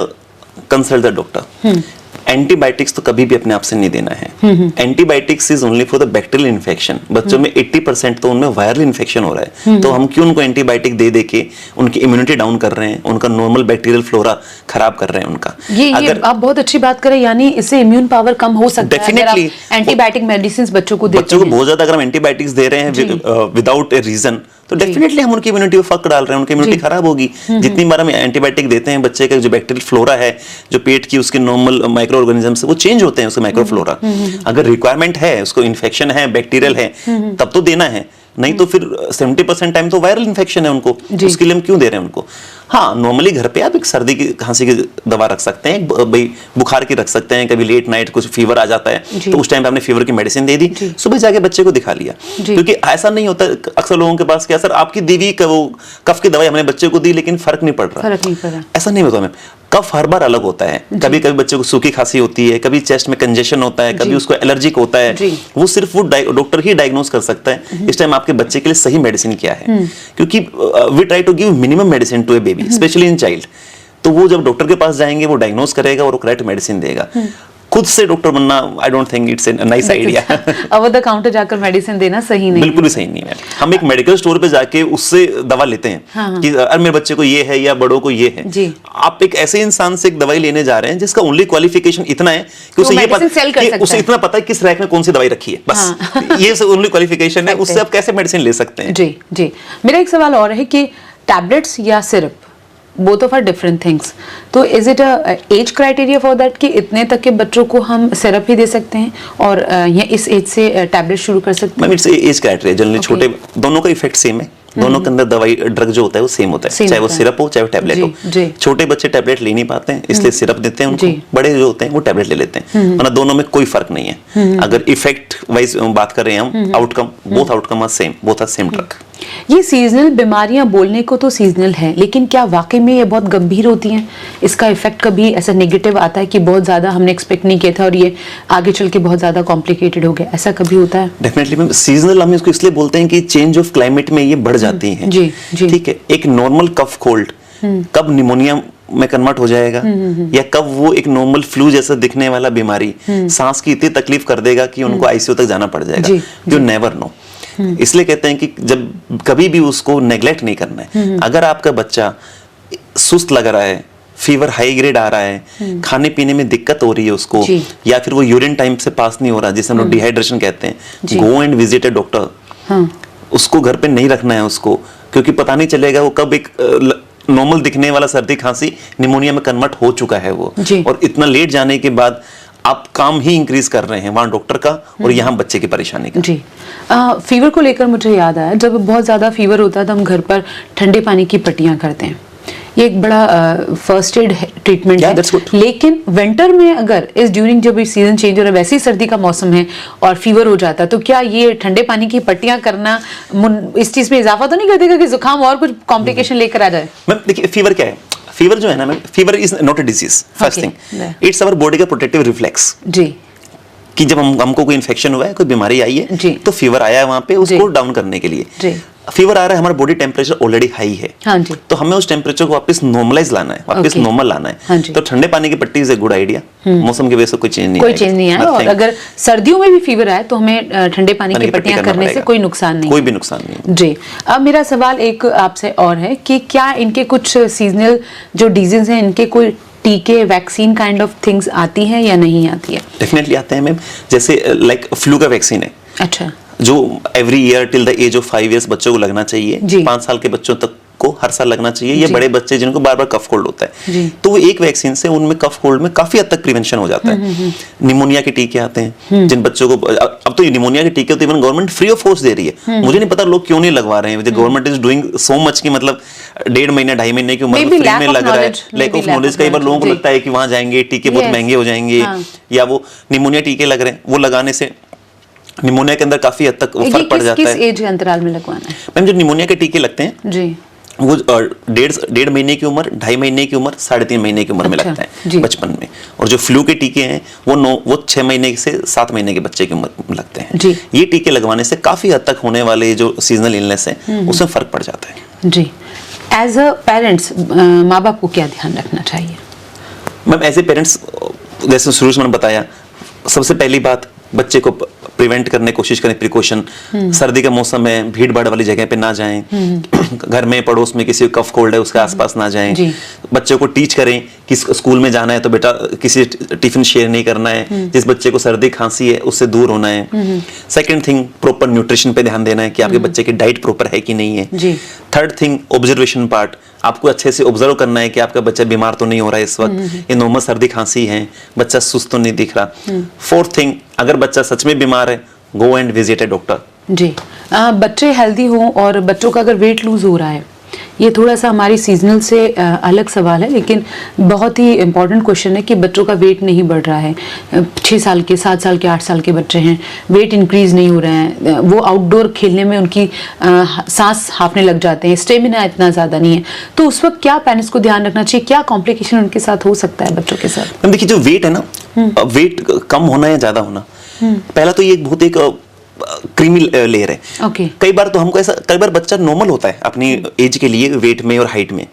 Speaker 2: कंसल्ट द डॉक्टर। एंटीबायोटिक्स तो कभी भी अपने आप से नहीं देना है। Antibiotics is only for the bacterial infection. बच्चों में 80% तो उनमें वायरल इन्फेक्शन हो रहा है, तो हम क्यों उनको एंटीबायोटिक दे के उनकी इम्यूनिटी डाउन कर रहे हैं, उनका नॉर्मल बैक्टीरियल फ्लोरा खराब कर रहे हैं उनका।
Speaker 1: ये आप बहुत अच्छी बात करें, यानी इससे इम्यून पावर कम हो सकता है अगर आप एंटीबायोटिक मेडिसिन बच्चों को देते हैं।
Speaker 2: बहुत ज्यादा अगर हम एंटीबायोटिक्स दे रहे हैं विदाउट ए रीजन, तो डेफिनेटली हम उनकी इम्यूनिटी पे फर्क डाल रहे हैं, उनकी इम्यूनिटी खराब होगी। जितनी बार हम एंटीबायोटिक देते हैं, बच्चे का जो बैक्टीरियल फ्लोरा है, जो पेट की उसके नॉर्मल माइक्रो ऑर्गेनिज्म से वो चेंज होते हैं, उसके माइक्रो फ्लोरा। अगर रिक्वायरमेंट है, उसको इन्फेक्शन है, बैक्टीरियल है, तब तो देना है, नहीं तो फिर 70% टाइम तो वायरल इन्फेक्शन है उनको, उसके लिए हम क्यों दे रहे हैं उनको? हाँ, नॉर्मली घर पे आप एक सर्दी की, खांसी की दवा रख सकते हैं, भाई बुखार की रख सकते हैं, कभी लेट नाइट कुछ फीवर आ जाता है तो उस टाइम पे आपने फीवर की मेडिसिन दे दी, सुबह जाके बच्चे को दिखा लिया। क्योंकि ऐसा नहीं होता, अक्सर लोगों के पास क्या, सर आपकी दीदी वो कफ की दवाई हमने बच्चे को दी लेकिन फर्क नहीं पड़ रहा। ऐसा नहीं होता मैम, कफ हर बार अलग होता है। कभी कभी बच्चे को सूखी खांसी होती है, कभी चेस्ट में कंजेशन होता है, कभी उसको एलर्जिक होता है, वो सिर्फ वो डॉक्टर ही डायग्नोस कर सकता है इस टाइम आपके बच्चे के लिए सही मेडिसिन क्या है। क्योंकि we try to give minimum medicine to a baby, specially in child. तो वो जब डॉक्टर के पास जाएंगे वो डायग्नोस करेगा और वो करेक्ट मेडिसिन देगा। खुद से डॉक्टर बनना I don't think it's a nice idea.
Speaker 1: Over the counter जाकर मेडिसिन देना सही नहीं,
Speaker 2: बिल्कुल भी सही नहीं है। हम एक मेडिकल स्टोर पे जाके उससे दवा लेते हैं कि अरे मेरे बच्चे को ये है या बड़ों को ये है
Speaker 1: जी।
Speaker 2: आप एक ऐसे इंसान से एक दवाई लेने जा रहे हैं जिसका ओनली क्वालिफिकेशन इतना है कि उसे उसे इतना पता है किस रैक में कौन सी दवाई रखी है, बस ये ओनली क्वालिफिकेशन है। उससे आप कैसे मेडिसिन ले सकते हैं?
Speaker 1: जी जी। मेरा एक सवाल और है कि टैबलेट्स या syrup, both of are different things, तो is it a age criteria for that कि इतने तक के बच्चों को हम सिरप ही दे सकते हैं और या इस एज से टैबलेट शुरू कर सकते हैं?
Speaker 2: Ma'am it's age criteria, generally छोटे दोनों का इफेक्ट सेम है, दोनों के अंदर दवाई ड्रग जो होता है वो सेम होता है, चाहे वो सिरप हो चाहे वो टैबलेट हो। छोटे बच्चे टैबलेट ले नहीं पाते हैं इसलिए सिरप देते हैं उनको, बड़े जो होते हैं वो टैबलेट ले लेते हैं, वरना दोनों में कोई फर्क नहीं है। अगर इफेक्ट वाइज बात कर रहे हैं हम, outcome, both outcome are same, both are same drug.
Speaker 1: ये सीजनल बीमारियां बोलने को तो सीजनल है, लेकिन क्या वाकई में ये बहुत गंभीर होती हैं? इसका इफेक्ट कभी ऐसा नेगेटिव आता है कि बहुत ज्यादा हमने एक्सपेक्ट नहीं किया था और ये आगे चल के बहुत ज्यादा कॉम्प्लिकेटेड हो गया, ऐसा कभी होता है?
Speaker 2: डेफिनेटली मैम, सीजनल हम इसको इसलिए बोलते हैं कि चेंज ऑफ क्लाइमेट में ये बढ़ जाती है।
Speaker 1: जी जी।
Speaker 2: ठीक है, एक नॉर्मल कफ कोल्ड कब निमोनिया में कन्वर्ट हो जाएगा या कब वो एक नॉर्मल फ्लू जैसा दिखने वाला बीमारी सांस की इतनी तकलीफ कर देगा कि उनको आईसीयू तक जाना पड़ जाएगा, यू नेवर नो। इसलिए कहते हैं कि जब कभी भी उसको नेग्लेक्ट नहीं करना है। अगर आपका बच्चा सुस्त लग रहा है, फीवर हाई ग्रेड आ रहा है, खाने पीने में दिक्कत हो रही है उसको, या फिर वो यूरिन टाइम से पास नहीं हो रहा जिसे हम लोग डिहाइड्रेशन कहते हैं, गो एंड विजिट ए डॉक्टर। उसको घर पे नहीं रखना है उसको, क्योंकि पता नहीं चलेगा वो कब एक नॉर्मल दिखने वाला सर्दी खांसी निमोनिया में कन्वर्ट हो चुका है वो, और इतना लेट जाने के बाद आप काम ही इंक्रीज कर रहे हैं वहां डॉक्टर का और यहाँ बच्चे की परेशानी का।
Speaker 1: जी। फीवर को लेकर मुझे याद आया, जब बहुत ज्यादा फीवर होता है तो हम घर पर ठंडे पानी की पट्टियां करते हैं, ये एक बड़ा फर्स्ट एड ट्रीटमेंट है। लेकिन विंटर में अगर इस ड्यूरिंग जब सीजन चेंज हो रहा है, वैसे ही सर्दी का मौसम है और फीवर हो जाता है, तो क्या ये ठंडे पानी की पट्टियां करना इस चीज में इजाफा तो नहीं कर देगा कि जुकाम और कुछ कॉम्प्लिकेशन लेकर आ जाए?
Speaker 2: मैम देखिए, फीवर क्या है? फीवर जो है ना ma'am, fever is not a disease, first thing, it's our body का प्रोटेक्टिव रिफ्लेक्स।
Speaker 1: जी।
Speaker 2: कि जब हमको कोई इन्फेक्शन हुआ है, कोई बीमारी आई है, तो फीवर आया है वहां पे उसको डाउन करने के लिए। जी। फीवर आ रहा है, हमारा बॉडी टेम्परेचर ऑलरेडी हाई है,
Speaker 1: हाँ जी।
Speaker 2: तो हमें उस टेम्परेचर को वापस नॉर्मलाइज लाना है, वापस नॉर्मल लाना है। हाँ जी। तो ठंडे पानी की पट्टी इज ए गुड आइडिया। मौसम की वजह से कोई चेंज नहीं आया,
Speaker 1: और अगर सर्दियों में भी फीवर आए तो हमें ठंडे पानी की पट्टियां करने से कोई नुकसान नहीं,
Speaker 2: कोई भी नुकसान नहीं।
Speaker 1: जी। अब मेरा सवाल एक आपसे और है कि क्या इनके कुछ सीजनल जो डिजीज हैं, इनके कोई टीके, वैक्सीन काइंड ऑफ थिंग्स आती हैं या नहीं आती है?
Speaker 2: डेफिनेटली आते हैं मैम, जैसे लाइक फ्लू का वैक्सीन है। अच्छा। जो every year till the age of 5 years बच्चों को लगना चाहिए, 5 साल के बच्चों तक को हर साल लगना चाहिए। ये बड़े बच्चे जिनको बार बार कफ कोल्ड होता है, तो वो एक वैक्सीन से उनमें कफ कोल्ड में काफी हद तक प्रिवेंशन हो जाता है। निमोनिया के टीके आते हैं जिन बच्चों को, अब तो निमोनिया के टीके तो even government free of cost दे रही है। मुझे नहीं पता लोग क्यों नहीं लगवा रहे हैं। Government is doing so much कि मतलब 1.5 महीने 2.5 महीने की उम्र में फ्री में लग रहा है। लैक ऑफ नॉलेज, कई बार लोगों को लगता है कि वहां जाएंगे टीके बहुत महंगे हो जाएंगे, या वो निमोनिया टीके लग रहे हैं, वो लगाने से निमोनिया के अंदर काफी हद तक फर्क पड़ जाता है।
Speaker 1: किस एज अंतराल में लगवाना है?
Speaker 2: मैम जो निमोनिया के टीके लगते हैं जी, वो 1.5 महीने की उम्र, 2.5 महीने की उम्र, 3.5 महीने की उम्र में लगता है बचपन में। और जो फ्लू के टीके हैं वो 6 महीने से 7 महीने के बच्चे की उम्र में लगते हैं जी। ये टीके लगवाने से काफी हद तक होने वाले जो सीजनल इलनेस है उसमें फर्क पड़ जाता है
Speaker 1: जी। एज अ पेरेंट्स माँ बाप को क्या ध्यान रखना चाहिए?
Speaker 2: मैम एज ए पेरेंट्स, जैसे शुरू में मैंने बताया, सबसे पहली बात बच्चे को प्रिवेंट करने की कोशिश करें, प्रिकॉशन। सर्दी का मौसम है, भीड़ भाड़ वाली जगह पे ना जाएं, घर में पड़ोस में किसी को कफ कोल्ड है उसके आसपास ना जाएं। बच्चों को टीच करें कि स्कूल में जाना है तो बेटा किसी टिफिन शेयर नहीं करना है, जिस बच्चे को सर्दी खांसी है उससे दूर होना है। सेकंड थिंग, प्रॉपर न्यूट्रिशन पे ध्यान देना है कि आपके बच्चे की डाइट प्रॉपर है कि नहीं है। थर्ड थिंग, ऑब्जर्वेशन पार्ट, आपको अच्छे से ऑब्जर्व करना है कि आपका बच्चा बीमार तो नहीं हो रहा है इस वक्त, ये नॉर्मल सर्दी खांसी है, बच्चा सुस्त तो नहीं दिख रहा। फोर्थ थिंग, अगर बच्चा सच में बीमार है, go and visit a doctor.
Speaker 1: जी। बच्चे हेल्दी हों और बच्चों का अगर वेट लूज हो रहा है, ये थोड़ा सा हमारी सीजनल से अलग सवाल है, लेकिन बहुत ही इम्पोर्टेंट क्वेश्चन है कि बच्चों का वेट नहीं बढ़ रहा है। 6 साल के, 7 साल के, 8 साल के बच्चे हैं, वेट इंक्रीज नहीं हो रहे हैं, वो आउटडोर खेलने में उनकी सांस हांफने लग जाते हैं, स्टेमिना इतना ज़्यादा नहीं है, तो उस वक्त क्या पेरेंट्स को ध्यान रखना चाहिए? क्या कॉम्प्लिकेशन उनके साथ हो सकता है बच्चों के साथ?
Speaker 2: देखिए, जो वेट है ना, वेट कम होना या ज़्यादा होना, पहला तो ये बहुत एक क्रीमी लेयर है। कई बार तो हमको ऐसा, कई बार बच्चा नॉर्मल होता है अपनी एज के लिए वेट में और हाइट में,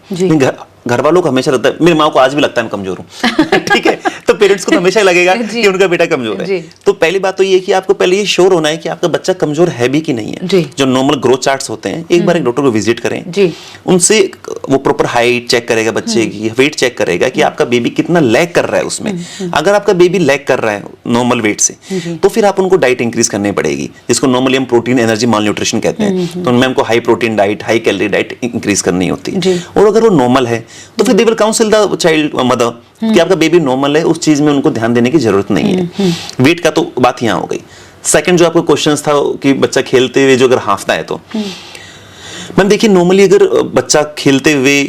Speaker 2: घर वालों को हमेशा लगता है, मेरी माँ को आज भी लगता है मैं कमजोर हूँ ठीक है, तो पेरेंट्स को तो हमेशा लगेगा कि उनका बेटा कमजोर है। तो पहली बात तो ये कि आपको पहले ये श्योर होना है कि आपका बच्चा कमजोर है भी कि नहीं है। जो नॉर्मल ग्रोथ चार्ट्स होते हैं, एक बार एक डॉक्टर को विजिट करें, उनसे वो प्रॉपर हाइट चेक करेगा बच्चे की, वेट चेक करेगा कि आपका बेबी कितना लैग कर रहा है उसमें। अगर आपका बेबी लैग कर रहा है नॉर्मल वेट से, तो फिर आप उनको डाइट इंक्रीज करनी पड़ेगी, जिसको नॉर्मली हम प्रोटीन एनर्जी माल न्यूट्रिशन कहते हैं। तो उनमें हमको high protein diet, high calorie diet increase करनी होती है। और अगर वो नॉर्मल है तो फिर they will council the child mother कि आपका बेबी नॉर्मल है, उस चीज में उनको ध्यान देने की जरूरत नहीं है। वेट का तो बात यहाँ हो गई। सेकंड जो आपको क्वेश्चन था कि बच्चा खेलते हुए जो अगर हाफता है, तो मैम देखिए नॉर्मली अगर बच्चा खेलते हुए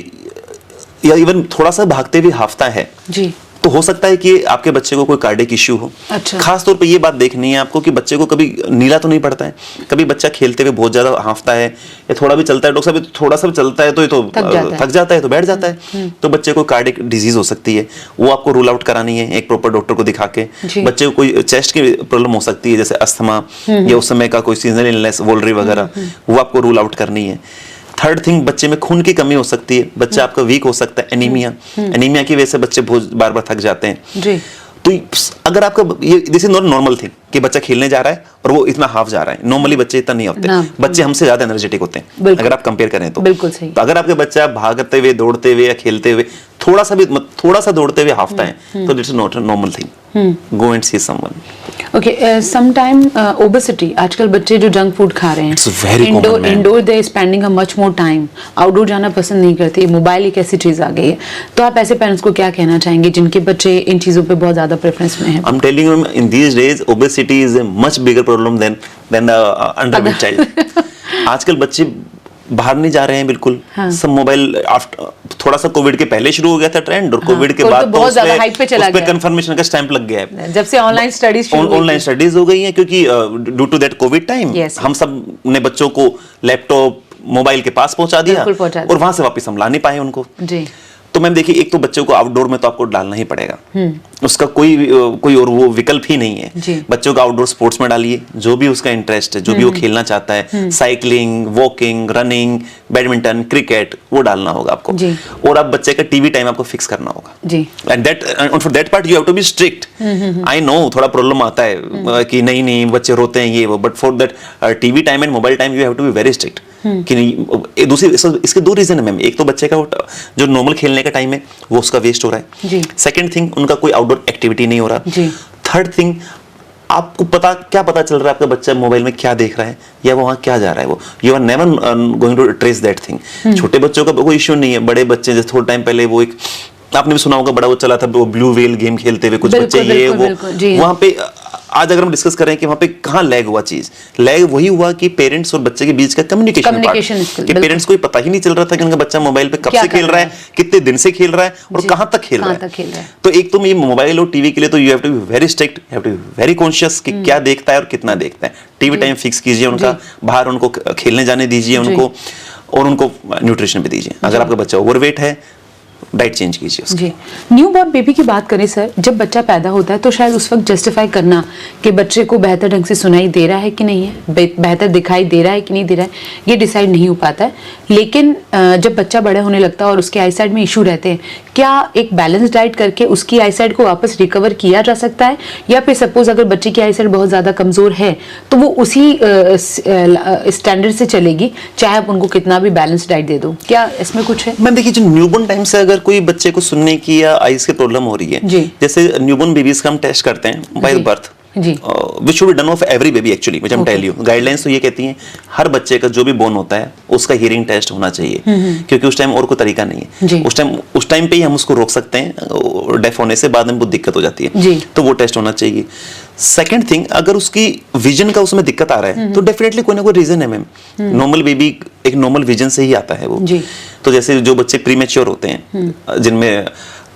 Speaker 2: या इवन थोड़ा सा भागते हुए हाफता है जी, तो हो सकता है कि आपके बच्चे को कोई कार्डियक इश्यू हो। अच्छा। खास तौर पे ये बात देखनी है आपको कि बच्चे को कभी नीला तो नहीं पड़ता है, कभी बच्चा खेलते हुए बहुत ज्यादा हांफता है या थोड़ा भी चलता है, डॉक्टर साहब थोड़ा सा भी चलता है तो ये तो थक जाता है तो बैठ जाता है, तो बच्चे को कार्डियक डिजीज हो सकती है, वो आपको रूल आउट करानी है एक प्रॉपर डॉक्टर को दिखा के। बच्चे को कोई चेस्ट की प्रॉब्लम हो सकती है जैसे अस्थमा या उस समय का कोई सीजनल इलनेस, वोल्ड्री वगैरह, वो आपको रूल आउट करनी है। थर्ड थिंग, बच्चे में खून की कमी हो सकती है, बच्चा आपका वीक हो सकता है, एनीमिया, एनीमिया की वजह से बच्चे बहुत बार बार थक जाते हैं जी। तो अगर आपका ये this is not normal thing कि बच्चा खेलने जा रहा है और वो इतना हाफ जा रहा है, नॉर्मली बच्चे इतना नहीं होते, बच्चे हमसे ज्यादा एनर्जेटिक होते हैं अगर आप कंपेयर करें तो। बिल्कुल सही। तो अगर आपके बच्चा भागते हुए, दौड़ते हुए या खेलते हुए थोड़ा सा दौड़ते हुए हाफता है, तो it's not a normal thing, go and see someone.
Speaker 1: Okay, sometime obesity, आजकल बच्चे जो जंक फूड खा रहे हैं, indoor they spending a much more time, outdoor जाना पसंद नहीं करते, मोबाइल एक ऐसी चीज आ गई है, तो आप ऐसे पेरेंट्स को क्या कहना चाहेंगे जिनके बच्चे इन चीजों पे बहुत ज्यादा प्रेफरेंस में है?
Speaker 2: I am telling you, in these days obesity is a much bigger problem than the underweight child. आजकल बच्चे बाहर नहीं जा रहे हैं बिल्कुल। हाँ। सब मोबाइल, थोड़ा सा कोविड के पहले शुरू हो गया था ट्रेंड, और कोविड के बाद तो बहुत ज्यादा हाइप पे चला गया, कंफर्मेशन का स्टैंप लग गया है
Speaker 1: जब से ऑनलाइन
Speaker 2: स्टडीज हो गई है, क्योंकि due to that covid time हम सब ने बच्चों को लैपटॉप, मोबाइल के पास पहुंचा दिया और वहां से वापस हम ला नहीं पाए उनको जी। तो मैम देखिए, एक तो बच्चों को आउटडोर में तो आपको डालना ही पड़ेगा, उसका कोई और वो विकल्प ही नहीं है। बच्चों को आउटडोर स्पोर्ट्स में डालिए, जो भी उसका इंटरेस्ट है, जो भी वो खेलना चाहता है, cycling, walking, running, badminton, cricket, वो डालना होगा आपको। और आप बच्चे का टीवी टाइम आपको फिक्स करना होगा, and for that part you have to be strict. I know थोड़ा प्रॉब्लम आता है कि नहीं बच्चे रोते हैं ये वो, but for that TV time and mobile time you have to be very strict. कि नहीं, दूसरी इसके दो रीजन है मैम। एक तो बच्चे का जो नॉर्मल खेलने का टाइम है वो उसका वेस्ट हो रहा है। सेकंड थिंग, उनका कोई आउटडोर एक्टिविटी नहीं हो रहा। थर्ड थिंग, आपको क्या पता चल रहा है आपका बच्चा मोबाइल में क्या देख रहा है या वो वहां क्या जा रहा है, वो you are never going to trace that thing. छोटे बच्चों का कोई इश्यू नहीं है, बड़े बच्चे जैसे थोड़ा टाइम पहले वो एक आपने भी सुना होगा, बड़ा वो चला था वो ब्लू व्हेल गेम खेलते हुए कुछ बच्चे, ये वो वहां पे आज अगर हम डिस्कस करें कि वहां पे कहां लैग हुआ, चीज लैग वही हुआ कि पेरेंट्स और बच्चे के बीच का कम्युनिकेशन कि पेरेंट्स को पता ही नहीं चल रहा था कि उनका बच्चा मोबाइल पे कब से खेल रहा है, कितने दिन से खेल रहा है और कहां तक खेल रहा है। तो एक तो ये मोबाइल और टीवी के लिए तो you have to be very strict, you have to be very conscious कि क्या देखता है और कितना देखता है। टीवी टाइम फिक्स कीजिए उनका, बाहर उनको खेलने जाने दीजिए उनको, और उनको न्यूट्रिशन भी दीजिए। अगर आपका बच्चा ओवरवेट है, डाइट चेंज कीजिए उसकी।
Speaker 1: जी, न्यू बॉर्न बेबी की बात करें सर, जब बच्चा पैदा होता है तो शायद उस वक्त जस्टिफाई करना कि बच्चे को बेहतर ढंग से सुनाई दे रहा है कि नहीं है, बेहतर दिखाई दे रहा है कि नहीं दे रहा है, ये डिसाइड नहीं हो पाता है। लेकिन जब बच्चा बड़ा होने लगता है और उसके आई साइड में इशू रहते हैं, क्या एक बैलेंस डाइट करके उसकी आई साइड को वापस रिकवर किया जा सकता है, या फिर सपोज अगर बच्चे की आई साइड बहुत ज्यादा कमजोर है तो वो उसी स्टैंडर्ड से चलेगी चाहे आप उनको कितना भी बैलेंस डाइट दे दो? क्या इसमें कुछ है?
Speaker 2: मैम देखिए, जो न्यूबॉर्न टाइम से अगर कोई बच्चे को सुनने की या आईज की प्रॉब्लम हो रही है, जैसे न्यूबॉर्न बेबीज का हम टेस्ट करते हैं by birth, which should be done of every baby actually, which I'm tell you. Guidelines तो ये कहती हैं हर बच्चे का जो भी बोन होता है उसका हियरिंग टेस्ट होना चाहिए, क्योंकि उस टाइम और कोई तरीका नहीं है। उस टाइम पे ही हम उसको रोक सकते हैं, डेफ होने से बाद में बहुत दिक्कत हो जाती है, तो वो टेस्ट होना चाहिए। सेकंड थिंग, अगर उसकी विजन का उसमें दिक्कत आ रहा है तो डेफिनेटली कोई ना कोई रीजन है मैम। नॉर्मल बेबी एक नॉर्मल विजन से ही आता है वो। तो जैसे जो बच्चे प्रीमेच्योर होते हैं, जिनमें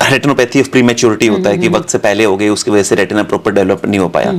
Speaker 2: रेटिनोपैथी ऑफ प्रीमेच्योरिटी होता है कि वक्त से पहले हो गई, उसकी वजह से रेटिना प्रॉपर डेवलप नहीं हो पाया,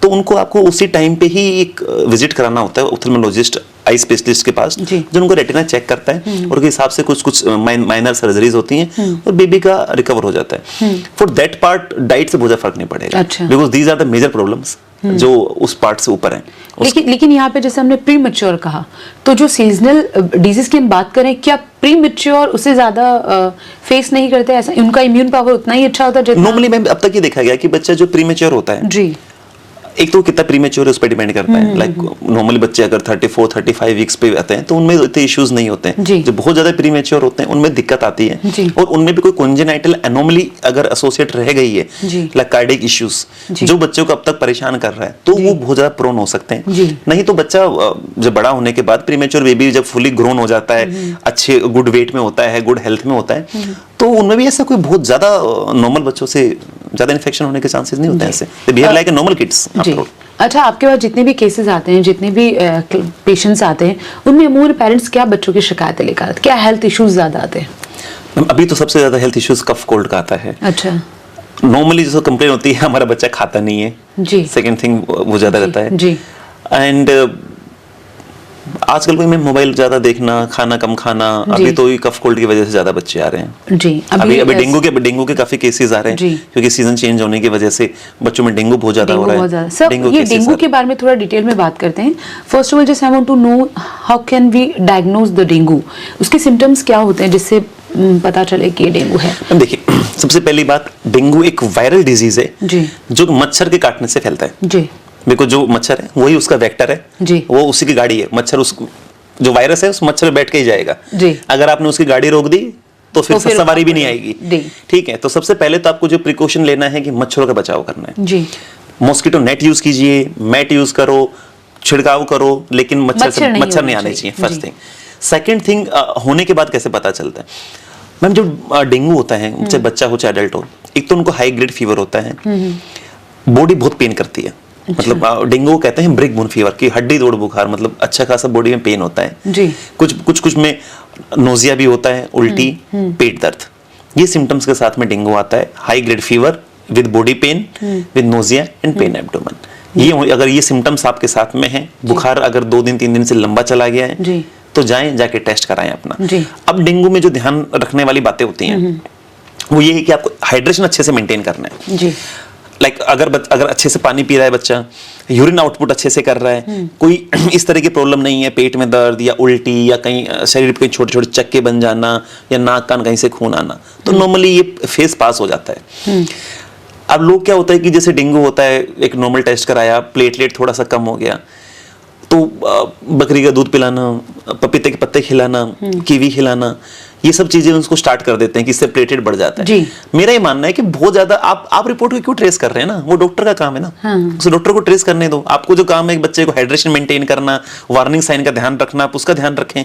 Speaker 2: तो उनको आपको उसी टाइम पे ही एक विजिट कराना होता है ऑप्थेल्मोलॉजिस्ट, आई स्पेशलिस्ट के पास, जो उनको रेटिना चेक करता है और उसके हिसाब से कुछ माइनर सर्जरीज होती हैं और बेबी का रिकवर हो जाता है। फॉर दैट पार्ट डाइट से बहुत फर्क नहीं पड़ेगा, because these are the major problems जो उस पार्ट से ऊपर है।
Speaker 1: लेकिन यहाँ पे जैसे हमने प्री मैच्योर कहा, तो जो सीजनल डिजीज की हम बात करें, क्या प्री मैच्योर उससे ज्यादा फेस नहीं करते? ऐसा उनका इम्यून पावर उतना ही अच्छा होता है जितना
Speaker 2: नॉर्मली मैम अब तक ये देखा गया कि बच्चा जो प्री मैच्योर होता है
Speaker 1: जी,
Speaker 2: एक तो कितना प्रीमेच्योर है उस पर डिपेंड करता है। लाइक नॉर्मली बच्चे अगर 34-35 वीक्स पे आते हैं तो उनमें इतने इश्यूज नहीं होते हैं। जो बहुत ज्यादा प्रीमेच्योर होते हैं उनमें दिक्कत आती है, और उनमें भी कोई कॉन्जेनाइटल एनोमली अगर एसोसिएट रह गई है, लाइक कार्डियक इश्यूज जो बच्चों को अब तक परेशान कर रहा है, तो वो बहुत ज्यादा प्रोन हो सकते हैं। नहीं तो बच्चा जब बड़ा होने के बाद प्रीमेच्योर बेबी जब फुली ग्रोन हो जाता है, अच्छे गुड वेट में होता है, गुड हेल्थ में होता है, तो उनमें भी ऐसा कोई बहुत ज्यादा नॉर्मल बच्चों से ज्यादा इन्फेक्शन होने के चांसेस नहीं होते हैं। ऐसे they behave like a normal kids.
Speaker 1: अच्छा, आपके पास जितने भी केसेस आते हैं, जितने भी पेशेंट्स आते हैं, उनमें अमूमन पेरेंट्स क्या बच्चों की शिकायतें लेकर आते हैं? क्या हेल्थ इश्यूज ज्यादा आते हैं?
Speaker 2: अभी तो सबसे ज्यादा हेल्थ इश्यूज कफ कोल्ड का आता है।
Speaker 1: अच्छा,
Speaker 2: नॉर्मली जो कंप्लेन होती है हमारा बच्चा खाता नहीं है
Speaker 1: जी,
Speaker 2: सेकंड थिंग वो ज्यादा रहता है
Speaker 1: जी।
Speaker 2: एंड आजकल कोई में मोबाइल ज्यादा देखना, खाना कम खाना, अभी तो कफ कोल्ड की वजह से ज्यादा बच्चे आ रहे हैं
Speaker 1: जी।
Speaker 2: अभी डेंगू के काफी केसेस आ रहे हैं क्योंकि सीजन चेंज होने की वजह से बच्चों में डेंगू बहुत ज्यादा हो रहा है।
Speaker 1: सर, ये डेंगू के बारे में थोड़ा डिटेल में बात करते हैं। First of all just I want to know how can we diagnose the dengue? उसके सिम्टम्स क्या होते हैं जिससे पता चले कि ये डेंगू है?
Speaker 2: देखिए, सबसे पहली बात, डेंगू एक वायरल डिजीज है जो मच्छर के काटने से फैलता है जी। देखो, जो मच्छर है वही उसका वेक्टर है जी, वो उसी की गाड़ी है। मच्छर उसको जो वायरस है उस मच्छर में बैठ के ही जाएगा जी। अगर आपने उसकी गाड़ी रोक दी तो फिर सवारी भी नहीं आएगी। ठीक है, तो सबसे पहले तो आपको जो प्रिकॉशन लेना है कि मच्छरों का बचाव करना है जी। मॉस्किटो नेट यूज कीजिए, मैट यूज करो, छिड़काव करो, लेकिन मच्छर नहीं आने चाहिए। First thing. सेकंड थिंग, होने के बाद कैसे पता चलता है? मैम, जो डेंगू होता है, चाहे बच्चा हो चाहे अडल्ट हो, एक तो उनको हाई ग्रेड फीवर होता है, बॉडी बहुत पेन करती है। मतलब डेंगू कहते हैं ब्रेक बोन फीवर की हड्डी तोड़ बुखार, मतलब अच्छा खासा बॉडी में पेन होता है जी। कुछ में नोजिया भी होता है, उल्टी, पेट दर्द, ये सिम्टम्स के साथ में डेंगू आता है। High grade fever with body pain, with nausea and pen abdomen. ये अगर ये सिम्टम्स आपके साथ में है, बुखार अगर 2 दिन 3 दिन से लंबा चला गया है, तो जाएं, जाके टेस्ट कराएं अपना। अब डेंगू में जो ध्यान रखने वाली बातें होती हैं वो ये है कि आपको हाइड्रेशन अच्छे से मेंटेन करना है जी। लाइक अगर अच्छे से पानी पी रहा है बच्चा, यूरिन आउटपुट अच्छे से कर रहा है, कोई इस तरह की प्रॉब्लम नहीं है, पेट में दर्द या उल्टी या कहीं शरीर पे छोटे छोटे चक्के बन जाना या नाक कान कहीं से खून आना, तो नॉर्मली ये फेज पास हो जाता है। अब लोग क्या होता है कि जैसे डेंगू होता है, एक नॉर्मल टेस्ट कराया, प्लेटलेट थोड़ा सा कम हो गया, तो बकरी का दूध पिलाना, पपीते के पत्ते खिलाना, कीवी खिलाना, ये सब चीजें उसको स्टार्ट कर देते हैं कि इससे प्लेटलेट बढ़ जाता है जी। मेरा ये मानना है कि बहुत ज्यादा आप रिपोर्ट को क्यों ट्रेस कर रहे हैं ना, वो डॉक्टर का काम है ना। उस डॉक्टर को ट्रेस करने दो। आपको जो काम है एक बच्चे को हाइड्रेशन मेंटेन करना, वार्निंग साइन का ध्यान रखना, आप उसका ध्यान रखें।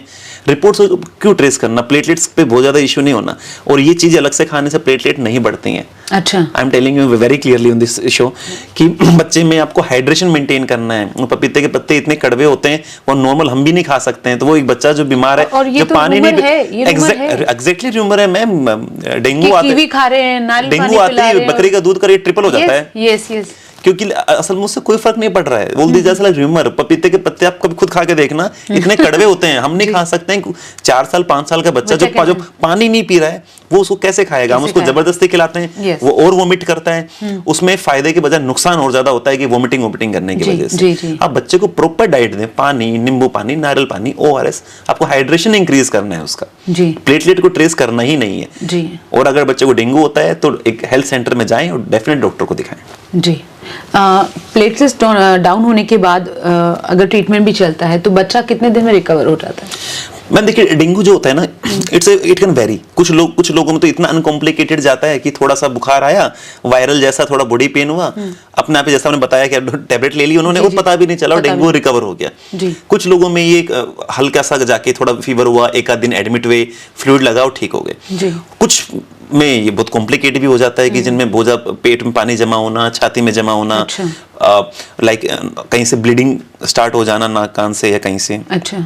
Speaker 2: रिपोर्ट क्यों ट्रेस करना? प्लेटलेट्स पे बहुत ज्यादा इश्यू नहीं होना, और ये चीज अलग से खाने से प्लेटलेट नहीं बढ़ती हैं। अच्छा, आई am telling you very clearly on this show कि बच्चे में आपको हाइड्रेशन मेंटेन करना है। पपीते के पत्ते इतने कड़वे होते हैं, वो नॉर्मल हम भी नहीं खा सकते हैं, तो वो एक बच्चा जो बीमार है, जो
Speaker 1: तो
Speaker 2: पानी नहीं, एग्जैक्टली रूमर है मैम। डेंगू डेंगू आते ही बकरी का दूध का रेट ट्रिपल हो जाता है। यस यस, क्योंकि असल में उससे कोई फर्क नहीं पड़ रहा है। बोल दीजिए जैसा र्यूमर, पपीते के पत्ते आप कभी खुद खा के देखना, इतने कड़वे होते हैं, हम नहीं खा सकते हैं। 4 साल 5 साल का बच्चा जो पानी नहीं पी रहा है, वो उसको कैसे खाएगा? हम उसको जबरदस्ती खिलाते हैं, वो और वोमिट करता है। उसमें फायदे के बजाय नुकसान और ज्यादा होता है कि वोमिटिंग करने की वजह से। आप बच्चे को प्रॉपर डाइट दें, पानी, नींबू पानी, नारियल पानी, ORS, आपको हाइड्रेशन इंक्रीज करना है उसका। प्लेटलेट को ट्रेस करना ही नहीं है। और अगर बच्चे को डेंगू होता है तो एक हेल्थ सेंटर में जाएं और डेफिनेट डॉक्टर को दिखाएं जी।
Speaker 1: प्लेटलेट्स डाउन होने के बाद अगर ट्रीटमेंट भी चलता है तो बच्चा कितने दिन में रिकवर हो जाता है?
Speaker 2: मैम देखिए, डेंगू जो होता है ना, इट कैन वेरी। कुछ लोगों में तो इतना अनकॉम्प्लिकेटेड जाता है कि थोड़ा सा बुखार आया, वायरल जैसा थोड़ा बॉडी पेन हुआ, अपने आप जैसा हमने बताया कि टैबलेट ले ली उन्होंने, वो पता भी नहीं चला और डेंगू रिकवर हो गया। कुछ लोगों में ये हल्का सा जाके थोड़ा फीवर हुआ, 1 आध दिन एडमिट हुए, फ्लूइड लगाओ, ठीक हो गए। कुछ में ये बहुत कॉम्प्लिकेटेड भी हो जाता है कि जिनमें बोझा पेट में पानी जमा होना, छाती में जमा होना, लाइक कहीं से ब्लीडिंग स्टार्ट हो जाना नाक कान से या कहीं से। अच्छा,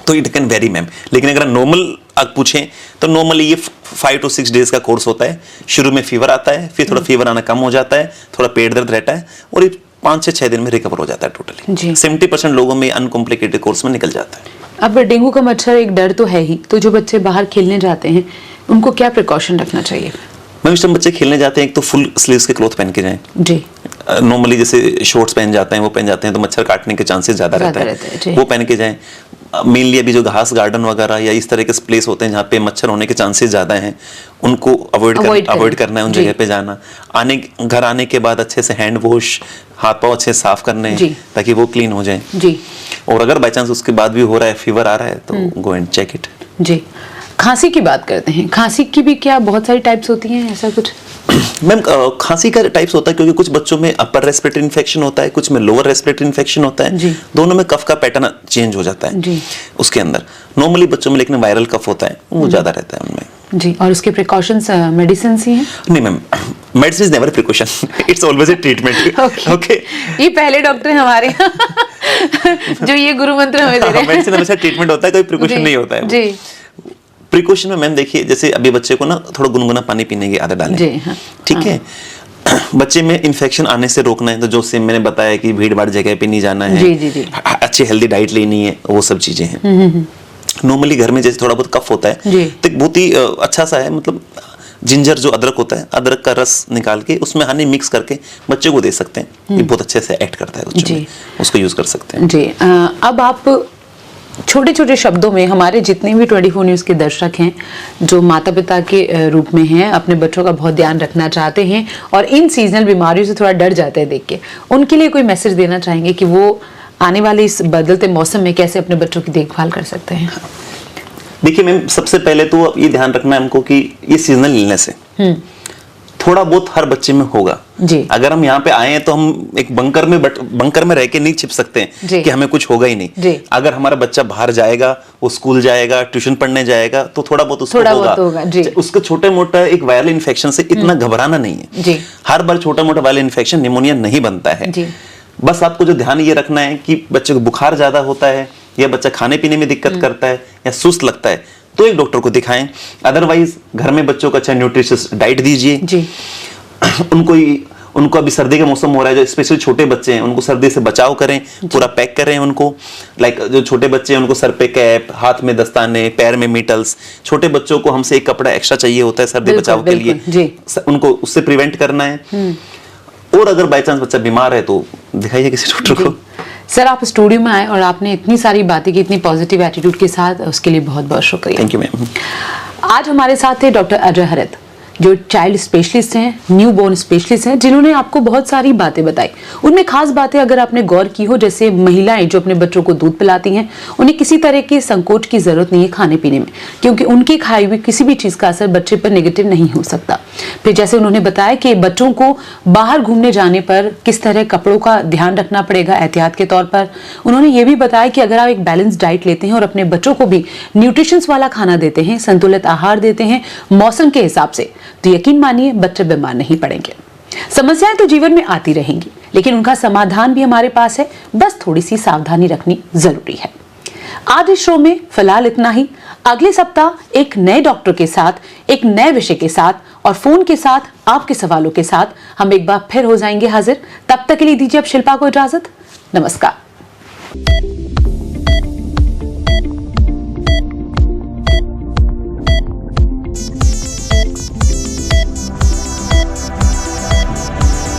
Speaker 2: तो इट कैन वेरी मैम। लेकिन अगर नॉर्मल आप पूछें तो नॉर्मली ये 5 to 6 डेज का कोर्स होता है। शुरू में फीवर आता है, फिर थोड़ा फीवर आना कम हो जाता है, थोड़ा पेट दर्द रहता है, और ये 5 से 6 दिन में रिकवर हो जाता है टोटली। 70% लोगों में अनकॉम्प्लिकेटेड कोर्स में निकल जाता है।
Speaker 1: अब डेंगू का मच्छर एक डर तो है ही, तो जो बच्चे बाहर खेलने जाते हैं उनको क्या प्रिकॉशन रखना चाहिए?
Speaker 2: मैम, इस टाइम बच्चे खेलने जाते हैं, एक तो फुल स्लीव्स के क्लॉथ पहन के जाएं जी। नॉर्मली जैसे शॉर्ट्स पहन जाते हैं, वो पहन जाते हैं तो मच्छर काटने के चांसेस ज्यादा रहता है, वो पहन के जाएं। मेनली अभी जो घास गार्डन वगैरह या इस तरह के प्लेस होते हैं जहाँ पे मच्छर होने के चांसेस ज्यादा हैं, उनको अवॉइड करना है, उन जगह पे जाना। घर आने के बाद अच्छे से हैंड वॉश, हाथ पाँव अच्छे से साफ करने हैं ताकि वो क्लीन हो जाए जी। और अगर बाई चांस उसके बाद भी हो रहा है, फीवर आ रहा है, तो गो एंड चेक इट जी।
Speaker 1: खांसी की बात करते हैं, खांसी की भी क्या बहुत सारी टाइप्स होती हैं, ऐसा कुछ?
Speaker 2: मैम खांसी का टाइप्स होता है क्योंकि कुछ बच्चों में अपर रेस्पिरेटरी इन्फेक्शन होता है, कुछ में लोअर रेस्पिरेटरी इन्फेक्शन होता है, दोनों में कफ का पैटर्न चेंज हो जाता है उसके अंदर। नॉर्मली बच्चों में लेकिन वायरल कफ होता है, वो ज्यादा रहता है उनमें
Speaker 1: जी। और उसके प्रिकॉशंस मेडिसिन ही हैं?
Speaker 2: नहीं ma'am, medicine is never precaution, it's always a treatment. Okay,
Speaker 1: ये पहले डॉक्टर हैं हमारे जो ये गुरु मंत्र हमें दे रहे हैं।
Speaker 2: मेडिसिन हमेशा ट्रीटमेंट होता है, कोई प्रिकॉशन नहीं होता है जी। प्रिकॉशन में मैम देखिए, जैसे अभी बच्चे को ना थोड़ा गुनगुना पानी पीने की आदत डालें, ठीक है। बच्चे में इन्फेक्शन आने से रोकना है तो जो से मैंने बताया कि भीड़ भाड़ जगह पे नहीं जाना है, अच्छी हेल्दी डाइट लेनी है, वो सब चीजें हैं। नॉर्मली घर में जैसे थोड़ा बहुत कफ होता है तो बहुत ही अच्छा सा है, मतलब जिंजर जो अदरक होता है, अदरक का रस निकाल के उसमें हनी मिक्स करके बच्चे को दे सकते हैं, ये बहुत अच्छे से ऐड करता है बच्चों में, उसको यूज कर सकते हैं
Speaker 1: जी। अब आप छोटे छोटे शब्दों में हमारे जितने भी 24 न्यूज़ के दर्शक हैं जो माता पिता के रूप में हैं, अपने बच्चों का बहुत ध्यान रखना चाहते हैं और इन सीजनल बीमारियों से थोड़ा डर जाते हैं देख के, उनके लिए कोई मैसेज देना चाहेंगे कि वो आने वाले इस बदलते मौसम में कैसे अपने बच्चों की देखभाल कर सकते हैं?
Speaker 2: देखिए मैम, सबसे पहले तो अब ये ध्यान रखना है हमको कि ये सीजनल इलनेस है, थोड़ा बहुत हर बच्चे में होगा जी। अगर हम यहाँ पे आए हैं तो हम एक बंकर में रह के नहीं छिप सकते हैं कि हमें कुछ होगा ही नहीं। अगर हमारा बच्चा बाहर जाएगा, वो स्कूल जाएगा, ट्यूशन पढ़ने जाएगा, तो थोड़ा बहुत उसको होगा जी। उसको छोटे मोटा एक वायरल इन्फेक्शन से इतना घबराना नहीं है जी। हर बार छोटा मोटा वायरल इन्फेक्शन निमोनिया नहीं बनता है जी। बस आपको जो ध्यान ये रखना है कि बच्चे को बुखार ज्यादा होता है या बच्चा खाने पीने में दिक्कत करता है या सुस्त लगता है तो एक डॉक्टर को दिखाएं। अदरवाइज घर में बच्चों को अच्छा न्यूट्रिशियस डाइट दीजिए जी। उनको अभी सर्दी का मौसम हो रहा है, जो स्पेशली छोटे बच्चे हैं उनको सर्दी से बचाव करें, पूरा पैक करें उनको। लाइक जो छोटे बच्चे हैं उनको सर पे कैप, हाथ में दस्ताने, पैर में मीटल्स। छोटे बच्चों को हमसे एक कपड़ा एक्स्ट्रा चाहिए होता है सर्दी बचाव के लिए, उनको उससे प्रिवेंट करना है। और अगर बाई चांस बच्चा बीमार है तो दिखाइए किसी डॉक्टर को।
Speaker 1: सर, आप स्टूडियो में आए और आपने इतनी सारी बातें की इतनी पॉजिटिव एटीट्यूड के साथ, उसके लिए बहुत बहुत शुक्रिया।
Speaker 2: Thank you ma'am.
Speaker 1: आज हमारे साथ थे डॉक्टर अजय हरत, जो चाइल्ड स्पेशलिस्ट हैं, न्यू बोर्न स्पेशलिस्ट हैं, जिन्होंने आपको बहुत सारी बातें बताई। उनमें खास बातें अगर आपने गौर की हो, जैसे महिलाएं जो अपने बच्चों को दूध पिलाती हैं, उन्हें किसी तरह के संकोच की जरूरत नहीं है खाने पीने में, क्योंकि उनकी खाई हुई किसी भी चीज का असर बच्चे पर नेगेटिव नहीं हो सकता। फिर जैसे उन्होंने बताया कि बच्चों को बाहर घूमने जाने पर किस तरह कपड़ों का ध्यान रखना पड़ेगा एहतियात के तौर पर। उन्होंने ये भी बताया कि अगर आप एक बैलेंस डाइट लेते हैं और अपने बच्चों को भी न्यूट्रिशंस वाला खाना देते हैं, संतुलित आहार देते हैं मौसम के हिसाब से, तो यकीन मानिए बच्चे बीमार नहीं पड़ेंगे। समस्याएं तो जीवन में आती रहेंगी, लेकिन उनका समाधान भी हमारे पास है, बस थोड़ी सी सावधानी रखनी जरूरी है। आज इस शो में फिलहाल इतना ही। अगले सप्ताह एक नए डॉक्टर के साथ, एक नए विषय के साथ और फोन के साथ आपके सवालों के साथ हम एक बार फिर हो जाएंगे हाजिर। तब तक के लिए दीजिए अब शिल्पा को इजाजत। नमस्कार।